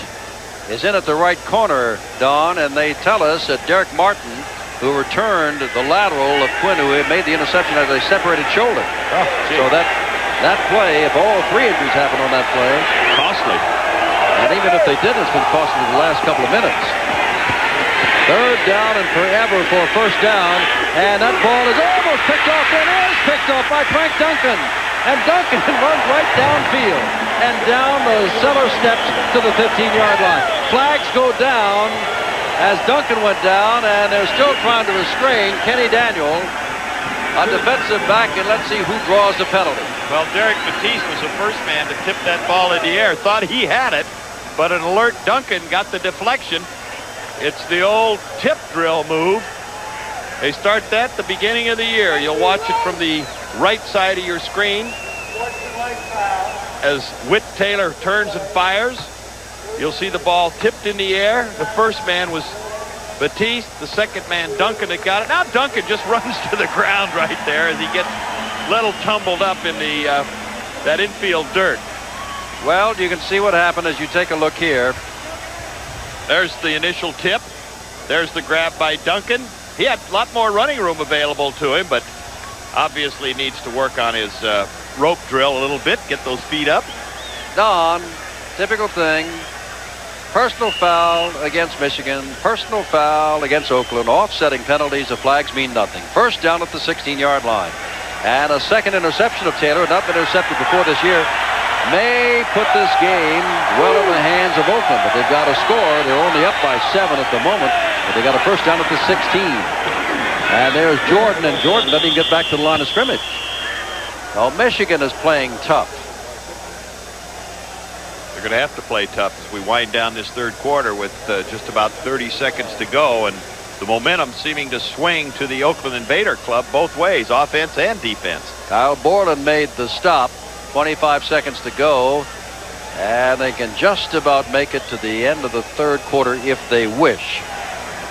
is in at the right corner, Don, and they tell us that Derek Martin, who returned the lateral of Quinn, who had made the interception, has a separated shoulder. Oh, so that play, if all 3 injuries happen on that play, costly. And even if they did, it's been costly the last couple of minutes. Third down and forever for a first down, and that ball is almost picked off, and is picked off by Frank Duncan. And Duncan runs right downfield and down the cellar steps to the 15-yard line. Flags go down as Duncan went down, and they're still trying to restrain Kenny Daniel, a defensive back, and let's see who draws the penalty. Well, Derek Batiste was the first man to tip that ball in the air. Thought he had it, but an alert Duncan got the deflection. It's the old tip drill move. They start that at the beginning of the year. You'll watch it from the right side of your screen as Whit Taylor turns and fires. You'll see the ball tipped in the air. The first man was Batiste. The second man, Duncan, that got it. Now Duncan just runs to the ground right there as he gets a little tumbled up in the that infield dirt. Well, you can see what happened as you take a look here. There's the initial tip. There's the grab by Duncan. He had a lot more running room available to him, but obviously needs to work on his rope drill a little bit, get those feet up. Don, typical thing. Personal foul against Michigan. Personal foul against Oakland. Offsetting penalties. The flags mean nothing. First down at the 16-yard line. And a second interception of Taylor, not been intercepted before this year, may put this game well in the hands of Oakland, but they've got to score. They're only up by 7 at the moment, but they got a first down at the 16. And there's Jordan, and Jordan doesn't even get back to the line of scrimmage. Well, Michigan is playing tough. They're going to have to play tough as we wind down this third quarter with just about 30 seconds to go, and the momentum seeming to swing to the Oakland Invader club both ways, offense and defense. Kyle Borland made the stop. 25 seconds to go, and they can just about make it to the end of the third quarter if they wish.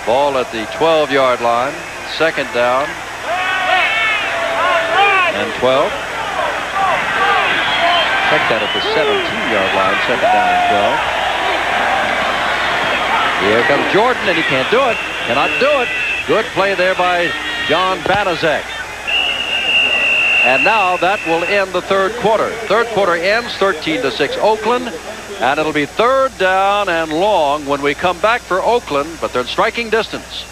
Ball at the 12-yard line. Second down. and 12. Check that at the 17-yard line, 2nd down and 12. Here comes Jordan, and he can't do it. Cannot do it. Good play there by John Banaszak. And now that will end the 3rd quarter. 3rd quarter ends 13-6 Oakland. And it'll be 3rd down and long when we come back for Oakland, but they're in striking distance.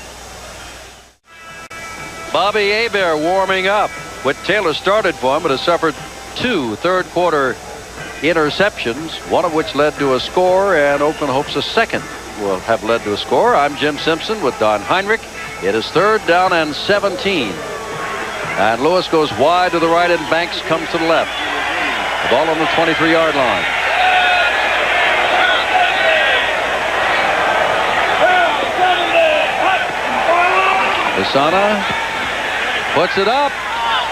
Bobby Hebert warming up. Whit Taylor started for him, but has suffered 2 3rd quarter interceptions, one of which led to a score, and Oakland hopes a second will have led to a score. I'm Jim Simpson with Don Heinrich. It is 3rd down and 17. And Lewis goes wide to the right, and Banks comes to the left. The ball on the 23-yard line. Asana puts it up,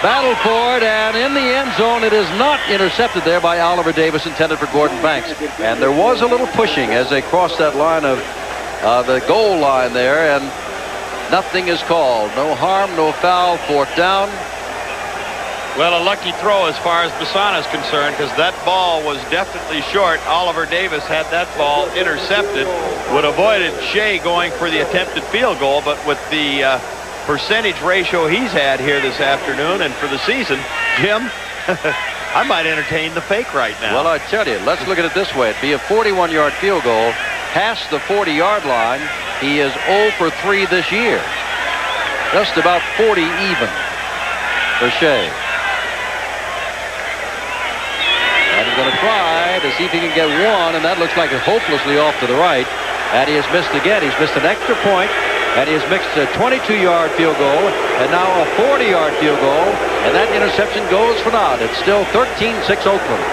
battle for it, and in the end zone it is not intercepted there by Oliver Davis, intended for Gordon Banks. And there was a little pushing as they crossed that line of the goal line there, and nothing is called. No harm, no foul, 4th down. Well, a lucky throw as far as Basana is concerned, because that ball was definitely short. Oliver Davis had that ball intercepted, would have avoided Shea going for the attempted field goal, but with the percentage ratio he's had here this afternoon and for the season, Jim, I might entertain the fake right now. Well, I tell you, let's look at it this way. It'd be a 41-yard field goal past the 40-yard line. He is 0 for 3 this year. Just about 40 even for Shea. And he's going to try to see if he can get one, and that looks like it's hopelessly off to the right. And he has missed again. He's missed an extra point, and he has missed a 22-yard field goal, and now a 40-yard field goal, and that interception goes for naught. It's still 13-6 Oakland.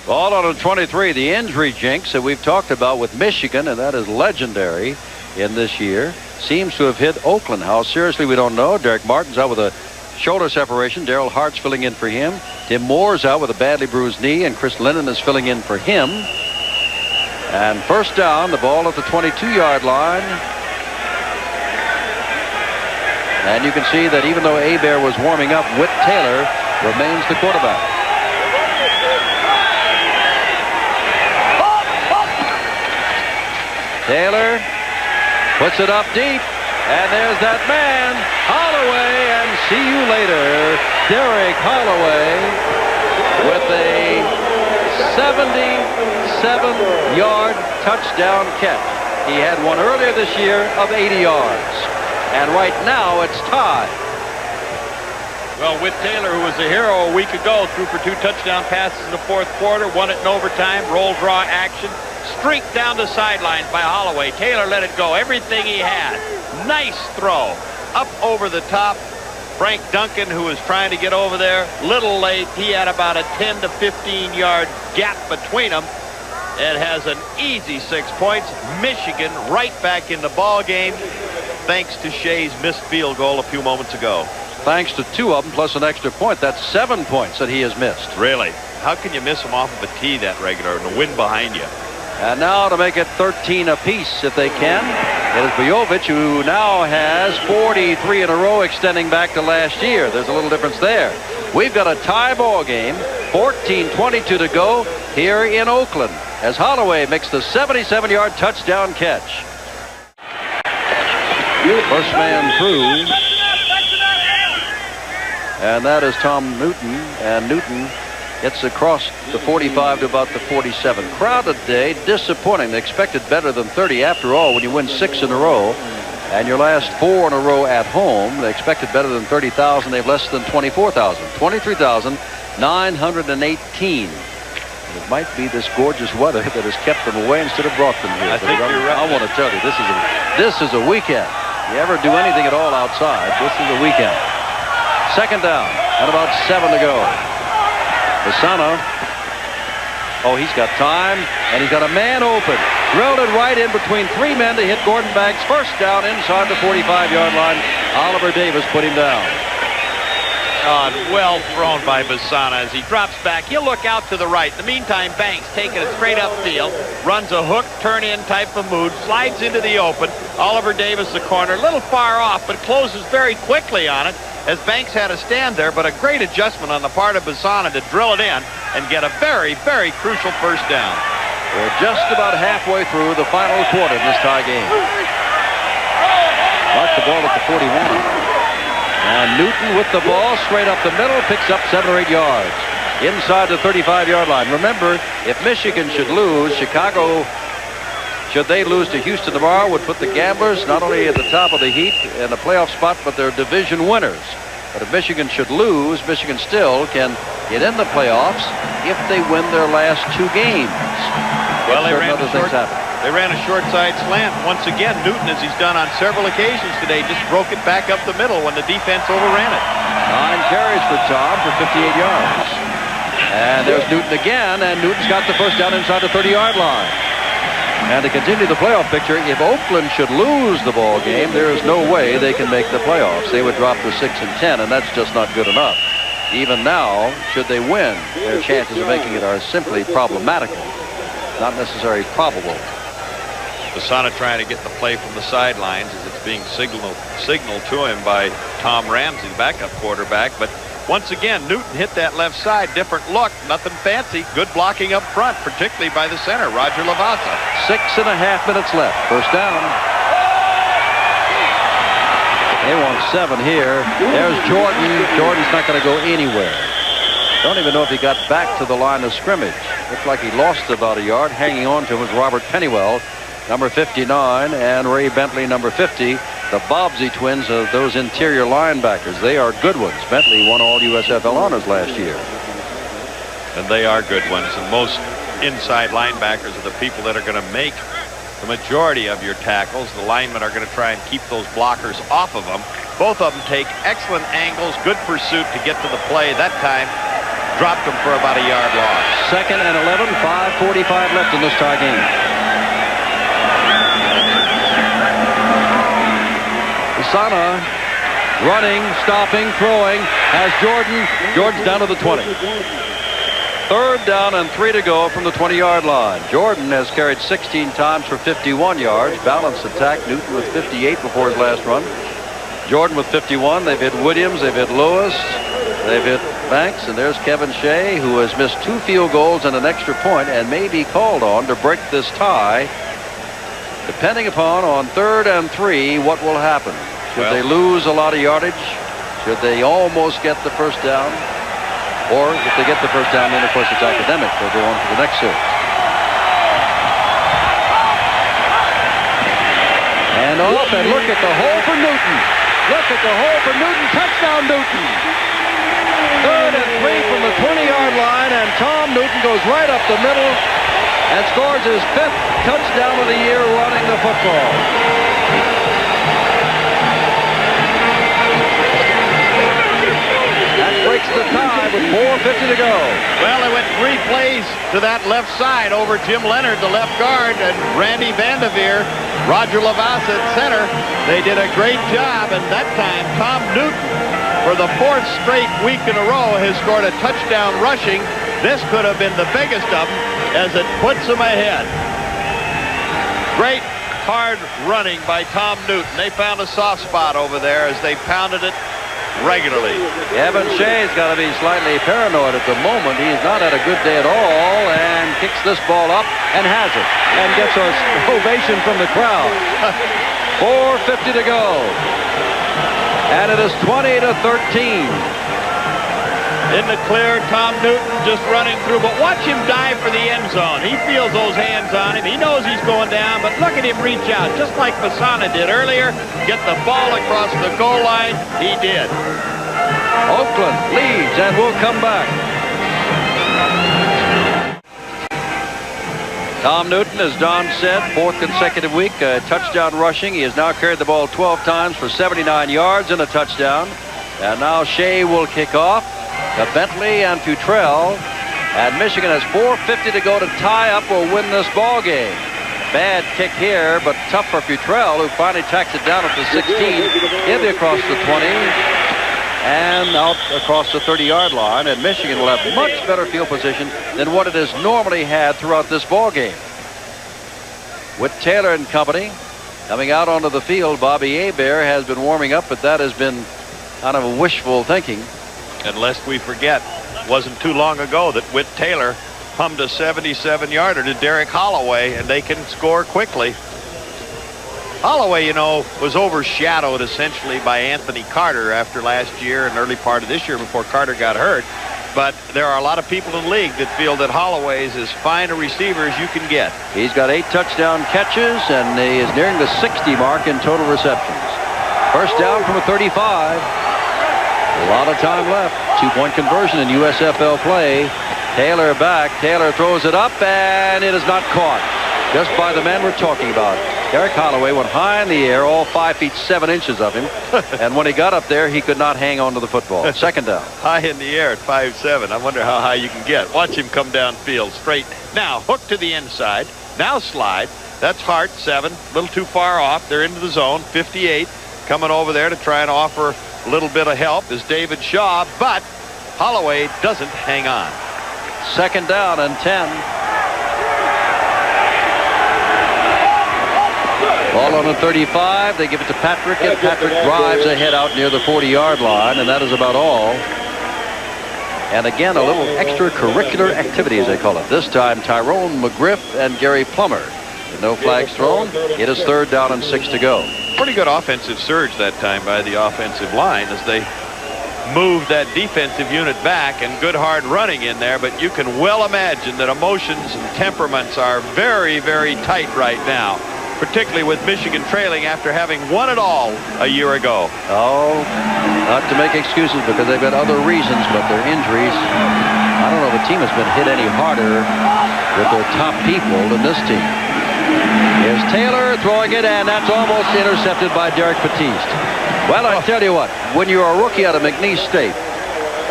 Ball on the 23, the injury jinx that we've talked about with Michigan, and that is legendary in this year, seems to have hit Oakland. How seriously, we don't know. Derek Martin's out with a shoulder separation. Daryl Hart's filling in for him. Tim Moore's out with a badly bruised knee, and Chris Lennon is filling in for him. And 1st down, the ball at the 22-yard line. And you can see that even though Hebert was warming up, Whit Taylor remains the quarterback. Taylor puts it up deep, and there's that man, Holloway, and see you later, Derek Holloway, with a 77-yard touchdown catch. He had one earlier this year of 80 yards, and right now it's tied. Well, Whit Taylor, who was a hero a week ago, threw for 2 touchdown passes in the 4th quarter, won it in overtime, roll draw action, streaked down the sidelines by Holloway. Taylor let it go, everything he had. Nice throw, up over the top. Frank Duncan, who was trying to get over there, little late. He had about a 10 to 15-yard gap between them. It has an easy 6 points. Michigan right back in the ball game, thanks to Shea's missed field goal a few moments ago. Thanks to 2 of them plus an extra point. That's 7 points that he has missed. Really? How can you miss them off of a tee that regular and the wind behind you? And now to make it 13 apiece if they can, it is Bojovic, who now has 43 in a row extending back to last year. There's a little difference there. We've got a tie ball game, 14:22 to go here in Oakland, as Holloway makes the 77-yard touchdown catch. First man through, and that is Tom Newton, and Newton gets across the 45 to about the 47. Crowded day, disappointing. They expected better than 30. After all, when you win 6 in a row and your last 4 in a row at home, they expected better than 30,000. They have less than 24,000. 23,918. It might be this gorgeous weather that has kept them away instead of brought them here. I think you're right. I want to tell you, this is a weekend. You ever do anything at all outside, this is a weekend. 2nd down and about 7 to go. Basana, oh, he's got time, and he's got a man open. Drilled it right in between 3 men to hit Gordon Banks. 1st down inside the 45-yard line. Oliver Davis put him down. Oh, well thrown by Basana as he drops back. He'll look out to the right. In the meantime, Banks taking it straight upfield, runs a hook, turn-in type of move, slides into the open. Oliver Davis, the corner, a little far off, but closes very quickly on it as Banks had to stand there, but a great adjustment on the part of Basana to drill it in and get a very, very crucial first down. We're just about halfway through the final quarter of this tie game. Mark the ball at the 41. And Newton with the ball straight up the middle, picks up 7 or 8 yards inside the 35-yard line. Remember, if Michigan should lose, Chicago, should they lose to Houston tomorrow, would put the Gamblers not only at the top of the heap in a playoff spot, but they're division winners. But if Michigan should lose, Michigan still can get in the playoffs if they win their last 2 games. Well, they ran a short side slant. Once again, Newton, as he's done on several occasions today, just broke it back up the middle when the defense overran it. 9 carries for Tom for 58 yards. And there's Newton again, and Newton's got the first down inside the 30-yard line. And to continue the playoff picture, if Oakland should lose the ball game, there is no way they can make the playoffs. They would drop to 6 and 10, and that's just not good enough. Even now, should they win, their chances of making it are simply problematical, not necessarily probable. Basana trying to get the play from the sidelines as it's being signaled to him by Tom Ramsey, the backup quarterback. But once again, Newton hit that left side. Different look. Nothing fancy. Good blocking up front, particularly by the center, Roger Lavasa. 6.5 minutes left. First down. They want 7 here. There's Jordan. Jordan's not going to go anywhere. Don't even know if he got back to the line of scrimmage. Looks like he lost about a yard. Hanging on to him was Robert Pennywell, number 59, and Ray Bentley, number 50. The Bobsey twins of those interior linebackers. They are good ones. Bentley won all USFL honors last year. And they are good ones. And most inside linebackers are the people that are going to make the majority of your tackles. The linemen are going to try and keep those blockers off of them. Both of them take excellent angles, good pursuit to get to the play. That time, dropped them for about a yard loss. 2nd and 11, 5:45 left in this tie game. Basana running, stopping, throwing, has Jordan. Jordan's down to the 20. 3rd down and 3 to go from the 20-yard line. Jordan has carried 16 times for 51 yards. Balanced attack. Newton with 58 before his last run. Jordan with 51. They've hit Williams. They've hit Lewis. They've hit Banks. And there's Kevin Shea, who has missed 2 field goals and an extra point and may be called on to break this tie. Depending upon on 3rd and 3, what will happen? Should they lose a lot of yardage? Should they almost get the first down? Or if they get the first down, then of course it's academic. They'll go on to the next series. And off, and look at the hole for Newton. Look at the hole for Newton. Touchdown, Newton. 3rd and 3 from the 20-yard line, and Tom Newton goes right up the middle and scores his 5th touchdown of the year running the football. Breaks the tie with 4:50 to go. Well, they went 3 plays to that left side over Jim Leonard, the left guard, and Randy Vanderveer, Roger Lavasa at center. They did a great job, and that time Tom Newton, for the 4th straight week in a row, has scored a touchdown rushing. This could have been the biggest of them as it puts them ahead. Great hard running by Tom Newton. They found a soft spot over there as they pounded it regularly. Kevin Shea's got to be slightly paranoid at the moment. He's not had a good day at all, and kicks this ball up and has it, and gets an ovation from the crowd. 4:50 to go, and it is 20-13. In the clear, Tom Newton just running through, but watch him dive for the end zone. He feels those hands on him. He knows he's going down, but look at him reach out, just like Basana did earlier. Get the ball across the goal line. He did. Oakland leads, and we'll come back. Tom Newton, as Don said, 4th consecutive week, touchdown rushing. He has now carried the ball 12 times for 79 yards and a touchdown. And now Shea will kick off to Bentley and Futrell. And Michigan has 4:50 to go to tie up or win this ball game. Bad kick here, but tough for Futrell, who finally tacks it down at the 16. He'll be across the 20. and out across the 30-yard line, and Michigan will have much better field position than what it has normally had throughout this ball game. With Taylor and company coming out onto the field, Bobby Hebert has been warming up, but that has been kind of a wishful thinking. And lest we forget, wasn't too long ago that Whit Taylor hummed a 77-yarder to Derek Holloway, and they can score quickly. Holloway, you know, was overshadowed essentially by Anthony Carter after last year and early part of this year before Carter got hurt. But there are a lot of people in the league that feel that Holloway is as fine a receiver as you can get. He's got 8 touchdown catches, and he is nearing the 60 mark in total receptions. First down from a 35. A lot of time left. 2-point conversion in USFL play. Taylor back. Taylor throws it up, and it is not caught. Just by the man we're talking about. Derek Holloway went high in the air, all 5 feet 7 inches of him. And when he got up there, he could not hang on to the football. Second down. High in the air at 5'7". I wonder how high you can get. Watch him come downfield straight. Now, hook to the inside. Now slide. That's Hart, 7. A little too far off. They're into the zone. 58. Coming over there to try and offer a little bit of help is David Shaw. But Holloway doesn't hang on. Second down and 10. Ball on the 35. They give it to Patrick, and Patrick drives ahead out near the 40-yard line, and that is about all. And again, a little extracurricular activity, as they call it. This time, Tyrone McGriff and Gary Plummer. With no flags thrown, it is third down and 6 to go. Pretty good offensive surge that time by the offensive line as they moved that defensive unit back, and good hard running in there. But you can well imagine that emotions and temperaments are very, very tight right now, particularly with Michigan trailing after having won it all a year ago. Oh, not to make excuses because they've got other reasons, but their injuries. I don't know if the team has been hit any harder with their top people than this team. Here's Taylor throwing it, and that's almost intercepted by Derek Batiste. Well, I tell you what, when you're a rookie out of McNeese State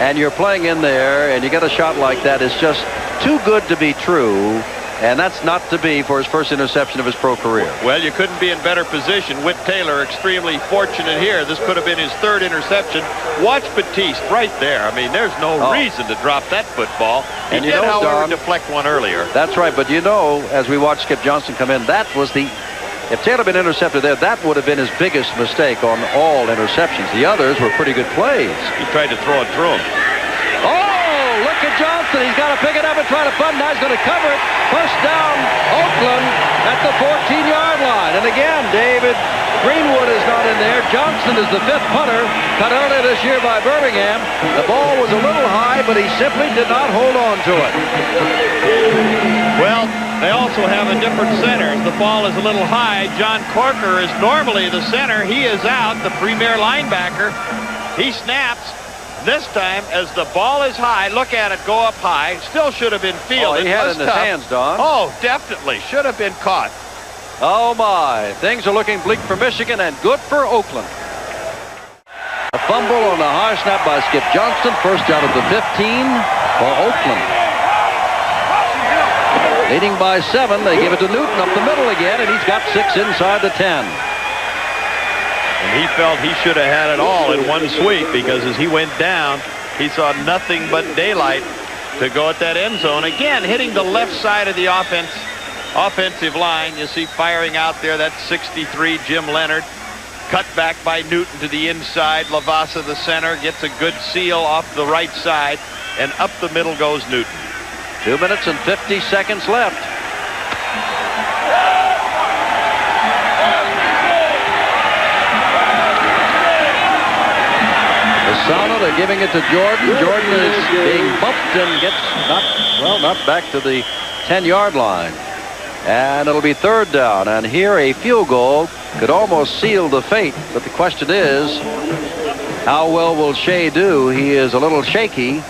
and you're playing in there and you get a shot like that, it's just too good to be true. And that's not to be for his first interception of his pro career. Well, you couldn't be in better position. Whit Taylor extremely fortunate here. This could have been his 3rd interception. Watch Batiste right there. I mean, there's no reason to drop that football. He did, however, deflect one earlier. That's right. But you know, as we watched Skip Johnson come in, that was the... If Taylor had been intercepted there, that would have been his biggest mistake on all interceptions. The others were pretty good plays. He tried to throw it through him. Oh, look at Johnson. He's got to pick it up and try to punt. Now he's going to cover it. First down, Oakland at the 14-yard line. And again, David Greenwood is not in there. Johnson is the 5th punter, cut earlier this year by Birmingham. The ball was a little high, but he simply did not hold on to it. Well, they also have a different center. The ball is a little high. John Corker is normally the center. He is out, the premier linebacker. He snaps. This time, as the ball is high, look at it go up high. Still should have been fielded. Oh, he had it in his hands, Don. Oh, definitely. Should have been caught. Oh, my. Things are looking bleak for Michigan and good for Oakland. A fumble on the high snap by Skip Johnston. First out of the 15 for Oakland. Leading by 7. They give it to Newton up the middle again, and he's got 6 inside the 10. And he felt he should have had it all in one sweep, because as he went down, he saw nothing but daylight to go at that end zone. Again, hitting the left side of the offensive line. You see firing out there, that's 63, Jim Leonard. Cut back by Newton to the inside. Lavasa, the center, gets a good seal off the right side, and up the middle goes Newton. 2 minutes and 50 seconds left. Asana, they're giving it to Jordan. Jordan is being bumped and gets not back to the 10-yard line. And it'll be third down. And here a field goal could almost seal the fate. But the question is, how well will Shea do? He is a little shaky.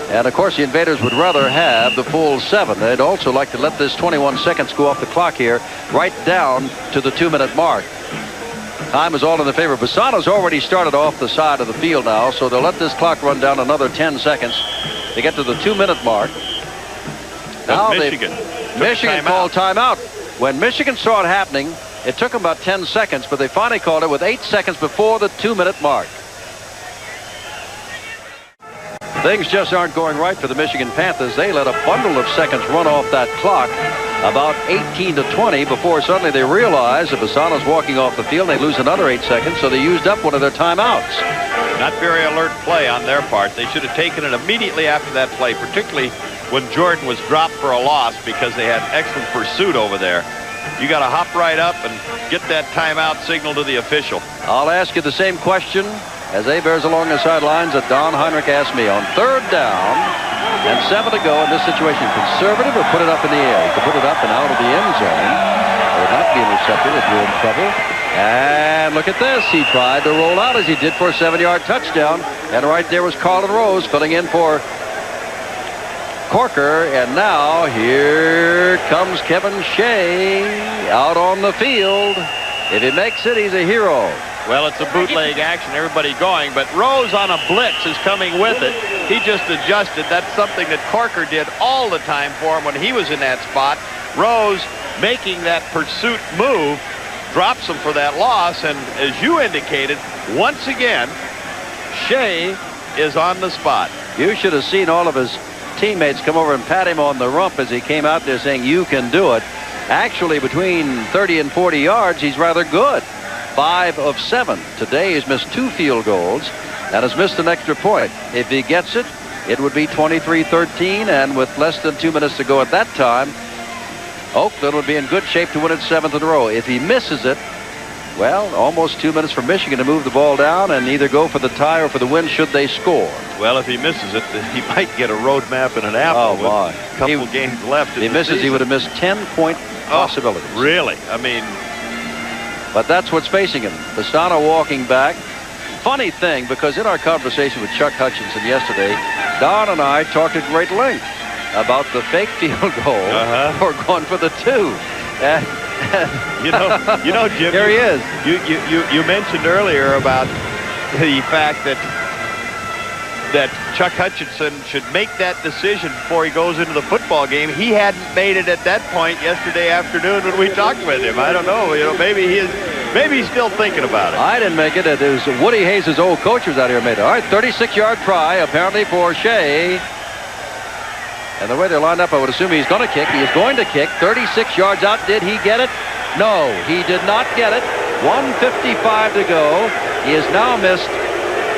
And of course, the Invaders would rather have the full 7. They'd also like to let this 21 seconds go off the clock here, right down to the 2-minute mark. Time is all in the favor. Bassano's already started off the side of the field now, so they'll let this clock run down another 10 seconds to get to the 2-minute mark. Now Michigan called timeout. When Michigan saw it happening, it took them about 10 seconds, but they finally called it with 8 seconds before the 2-minute mark. Things just aren't going right for the Michigan Panthers. They let a bundle of seconds run off that clock, about 18 to 20, before suddenly they realize if Bassano's walking off the field, they lose another 8 seconds, so they used up one of their timeouts. Not very alert play on their part. They should have taken it immediately after that play, particularly when Jordan was dropped for a loss, because they had excellent pursuit over there. You got to hop right up and get that timeout signal to the official. I'll ask you the same question as Bears along the sidelines that Don Heinrich asked me. On 3rd down and 7 to go in this situation, conservative or put it up in the air? You could put it up and out of the end zone. It would not be intercepted if you're in trouble. And look at this. He tried to roll out as he did for a 7-yard touchdown. And right there was Carlin Rose filling in for Corker. And now here comes Kevin Shea out on the field. If he makes it, he's a hero. Well, it's a bootleg action, everybody going, but Rose on a blitz is coming with it. He just adjusted. That's something that Corker did all the time for him when he was in that spot. Rose making that pursuit move drops him for that loss, and as you indicated, once again, Shea is on the spot. You should have seen all of his teammates come over and pat him on the rump as he came out there saying, "You can do it." Actually, between 30 and 40 yards, he's rather good. 5 of 7. Today he's missed 2 field goals and has missed an extra point. If he gets it, it would be 23-13, and with less than 2 minutes to go at that time, Oakland would be in good shape to win its 7th in a row. If he misses it, well, almost 2 minutes for Michigan to move the ball down and either go for the tie or for the win should they score. Well, if he misses it, he might get a road map and an apple. Oh, my. With a couple games left. If he misses, he would have missed 10-point possibilities. Really? I mean, but that's what's facing him. Bassano walking back. Funny thing, because in our conversation with Chuck Hutchinson yesterday, Don and I talked at great length about the fake field goal or going for the 2. you know, Jim. Here he is. You mentioned earlier about the fact that Chuck Hutchinson should make that decision before he goes into the football game. He hadn't made it at that point yesterday afternoon when we talked with him. I don't know. You know, maybe he's still thinking about it. I didn't make it. It was Woody Hayes' old coach was out here and made it. All right, 36-yard try apparently for Shea. And the way they're lined up, I would assume he's going to kick. He is going to kick. 36 yards out. Did he get it? No, he did not get it. 1:55 to go. He has now missed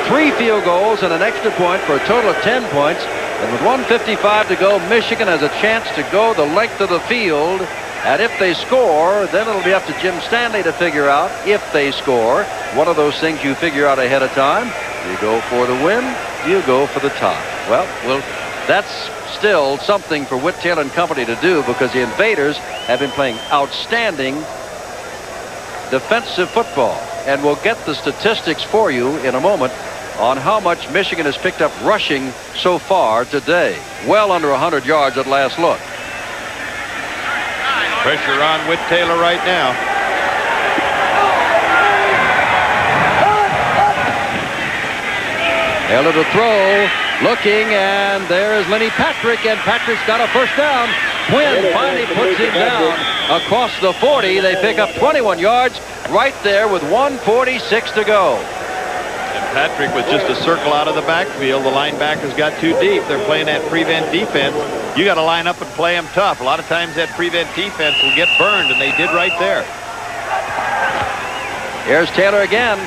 3 field goals and an extra point for a total of 10 points. And with 1:55 to go, Michigan has a chance to go the length of the field. And if they score, then it'll be up to Jim Stanley to figure out if they score. One of those things you figure out ahead of time. Do you go for the win? Do you go for the tie? Well, that's still something for Whit Taylor and company to do, because the Invaders have been playing outstanding defensive football. And we'll get the statistics for you in a moment on how much Michigan has picked up rushing so far today. Well under 100 yards at last look. Pressure on Whit Taylor right now. Taylor to throw, looking, and there is Lenny Patrick, and Patrick's got a first down. Quinn finally puts him down across the 40. They pick up 21 yards right there with 1:46 to go. And Patrick with just a circle out of the backfield. The linebackers got too deep. They're playing that prevent defense. You got to line up and play them tough. A lot of times that prevent defense will get burned, and they did right there. Here's Taylor again.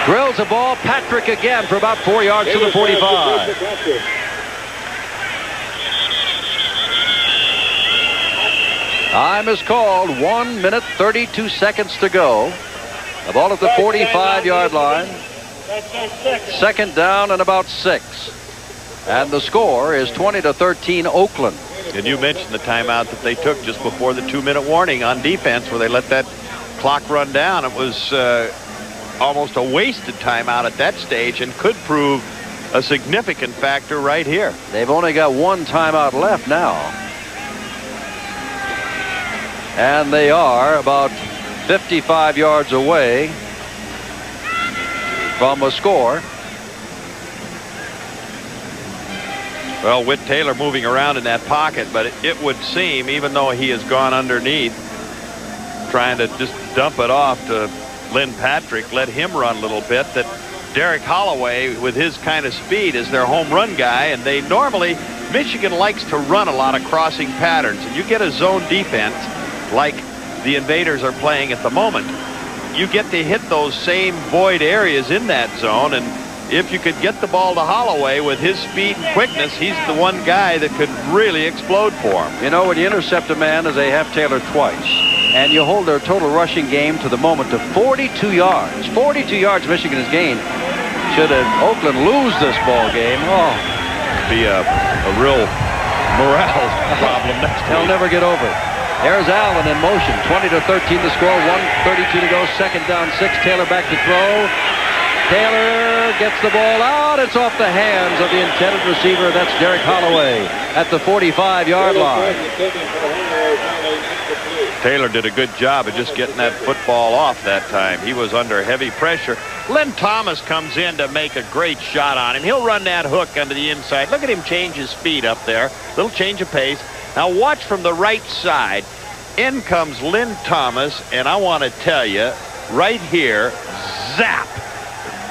Drills the ball. Patrick again for about 4 yards to the 45. Time is called. 1 minute 32 seconds to go. The ball at the 45-yard line. 2nd down and about 6. And the score is 20-13 Oakland. And you mentioned the timeout that they took just before the 2-minute warning on defense, where they let that clock run down. It was almost a wasted timeout at that stage, and could prove a significant factor right here. They've only got 1 timeout left now. And they are about 55 yards away from a score. Well, Whit Taylor moving around in that pocket, but it would seem, even though he has gone underneath, trying to just dump it off to Lynn Patrick, let him run a little bit, that Derek Holloway, with his kind of speed, is their home run guy, and they normally, Michigan likes to run a lot of crossing patterns, and you get a zone defense like the Invaders are playing at the moment. You get to hit those same void areas in that zone, and if you could get the ball to Holloway with his speed and quickness, he's the one guy that could really explode for him. You know, when you intercept a man, as they have Taylor twice, and you hold their total rushing game to the moment to 42 yards. 42 yards Michigan has gained. Should Oakland lose this ball game, oh, be a real morale problem next week. They'll never get over it. There's Allen in motion. 20-13 the score. 1:32 to go. Second down, 6. Taylor back to throw. Taylor gets the ball out. It's off the hands of the intended receiver. That's Derek Holloway at the 45-yard line. Taylor did a good job of just getting that football off that time. He was under heavy pressure. Lynn Thomas comes in to make a great shot on him. He'll run that hook under the inside. Look at him change his speed up there. Little change of pace. Now watch from the right side. In comes Lynn Thomas, and I want to tell you, right here, zap.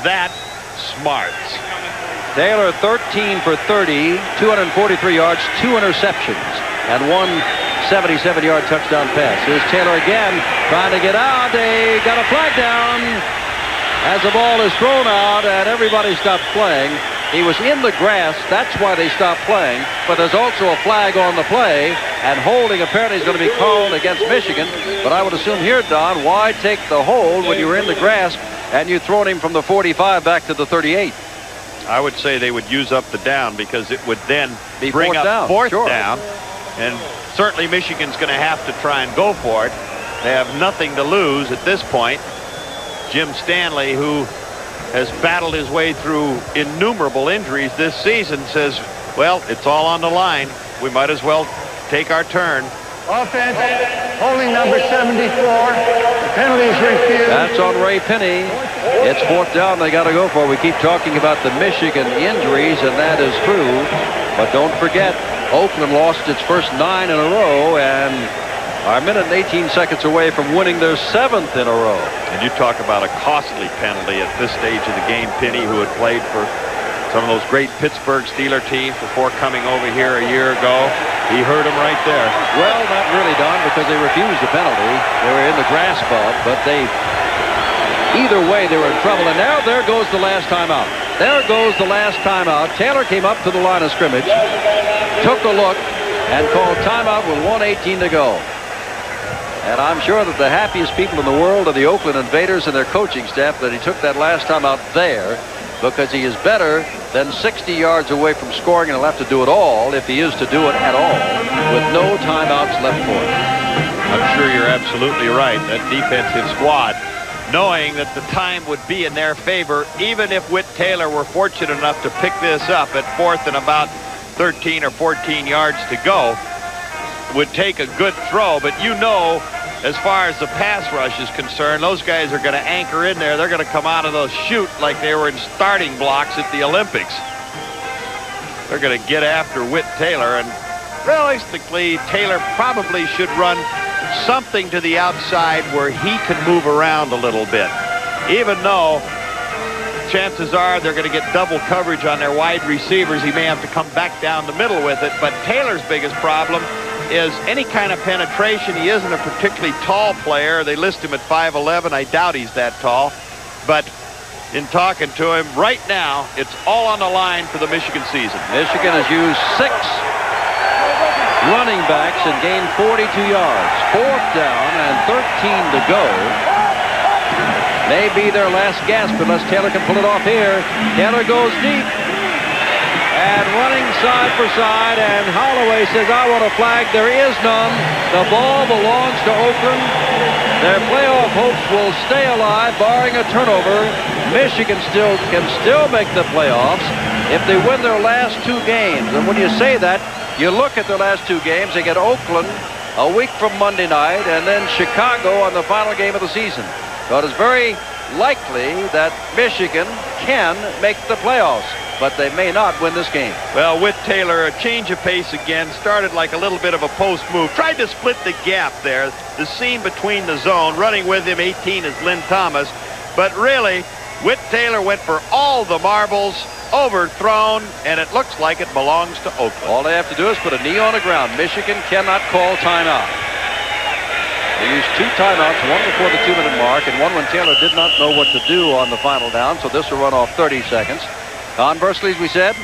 That smarts. Taylor 13 for 30, 243 yards, 2 interceptions, and 1 77-yard touchdown pass. Here's Taylor again, trying to get out. They got a flag down as the ball is thrown out, and everybody stopped playing. He was in the grass. That's why they stopped playing. But there's also a flag on the play, and holding apparently is going to be called against Michigan. But I would assume here, Don, why take the hold when you were in the grass and you thrown him from the 45 back to the 38? I would say they would use up the down, because it would then be bring up down. fourth Sure. down. And certainly Michigan's going to have to try and go for it. They have nothing to lose at this point. Jim Stanley, who has battled his way through innumerable injuries this season, says, well, it's all on the line. We might as well take our turn. Offense, holding number 74. The penalties refused. That's on Ray Penny. It's fourth down they got to go for. We keep talking about the Michigan injuries, and that is true. But don't forget, Oakland lost its first 9 in a row, and are a minute and 18 seconds away from winning their 7th in a row. And you talk about a costly penalty at this stage of the game. Penny, who had played for some of those great Pittsburgh Steeler teams before coming over here a year ago, he hurt him right there. Well, not really, Don, because they refused the penalty. They were in the grass bud, but either way, they were in trouble. And now there goes the last timeout. There goes the last timeout. Taylor came up to the line of scrimmage, took a look, and called timeout with 1:18 to go. And I'm sure that the happiest people in the world are the Oakland Invaders and their coaching staff that he took that last time out there, because he is better than 60 yards away from scoring, and he'll have to do it all, if he is to do it at all, with no timeouts left for him. I'm sure you're absolutely right. That defensive squad, knowing that the time would be in their favor, even if Whit Taylor were fortunate enough to pick this up at 4th and about 13 or 14 yards to go, would take a good throw. But you know, as far as the pass rush is concerned, those guys are going to anchor in there. They're going to come out of those chute like they were in starting blocks at the Olympics. They're going to get after Whit Taylor, and realistically, Taylor probably should run something to the outside where he can move around a little bit, even though chances are they're going to get double coverage on their wide receivers. He may have to come back down the middle with it. But Taylor's biggest problem is any kind of penetration. He isn't a particularly tall player. They list him at 5'11". I doubt he's that tall. But in talking to him right now, it's all on the line for the Michigan season. Michigan has used 6 running backs and gained 42 yards. 4th down and 13 to go. May be their last gasp unless Taylor can pull it off here. Taylor goes deep and running side for side, and Holloway says, I want a flag. There is none. The ball belongs to Oakland. Their playoff hopes will stay alive, barring a turnover. Michigan can still make the playoffs if they win their last 2 games. And when you say that, you look at their last 2 games. They get Oakland a week from Monday night, and then Chicago on the final game of the season. So it is very likely that Michigan can make the playoffs, but they may not win this game. Well, with Taylor, a change of pace again. Started like a little bit of a post move. Tried to split the gap there, the seam between the zone. Running with him, 18, is Lynn Thomas. But really, Whit Taylor went for all the marbles, overthrown, and it looks like it belongs to Oakland. All they have to do is put a knee on the ground. Michigan cannot call timeout. They used 2 timeouts, one before the 2-minute mark and one when Taylor did not know what to do on the final down, so this will run off 30 seconds. Conversely, as we said,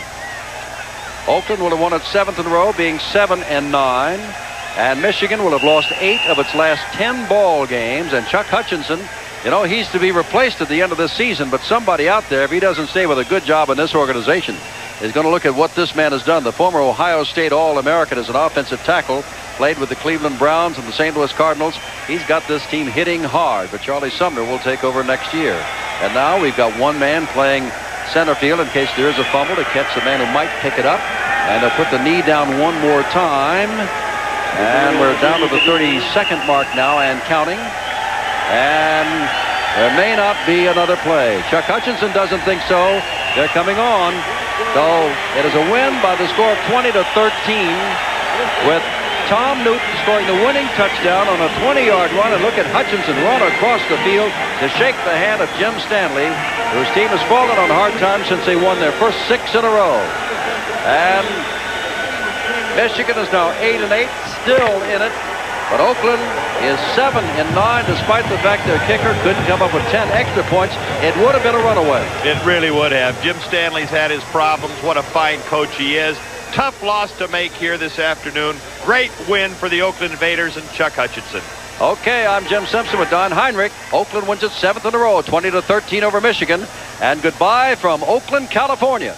Oakland will have won its 7th in a row, being 7-9, and Michigan will have lost 8 of its last 10 ball games. And Chuck Hutchinson, you know, he's to be replaced at the end of this season, but somebody out there, if he doesn't stay with a good job in this organization, is going to look at what this man has done. The former Ohio State All-American as an offensive tackle, played with the Cleveland Browns and the St. Louis Cardinals. He's got this team hitting hard, but Charlie Sumner will take over next year. And now we've got one man playing center field in case there is a fumble to catch the man who might pick it up. And they'll put the knee down one more time. And we're down to the 30-second mark now and counting. And there may not be another play. Chuck Hutchinson doesn't think so. They're coming on. So it is a win by the score of 20-13 with Tom Newton scoring the winning touchdown on a 20-yard run. And look at Hutchinson run across the field to shake the hand of Jim Stanley, whose team has fallen on hard times since they won their first 6 in a row. And Michigan is now 8-8, still in it. But Oakland is 7-9, despite the fact their kicker couldn't come up with 10 extra points. It would have been a runaway. It really would have. Jim Stanley's had his problems. What a fine coach he is. Tough loss to make here this afternoon. Great win for the Oakland Invaders and Chuck Hutchinson. Okay, I'm Jim Simpson with Don Heinrich. Oakland wins its 7th in a row, 20-13 over Michigan. And goodbye from Oakland, California.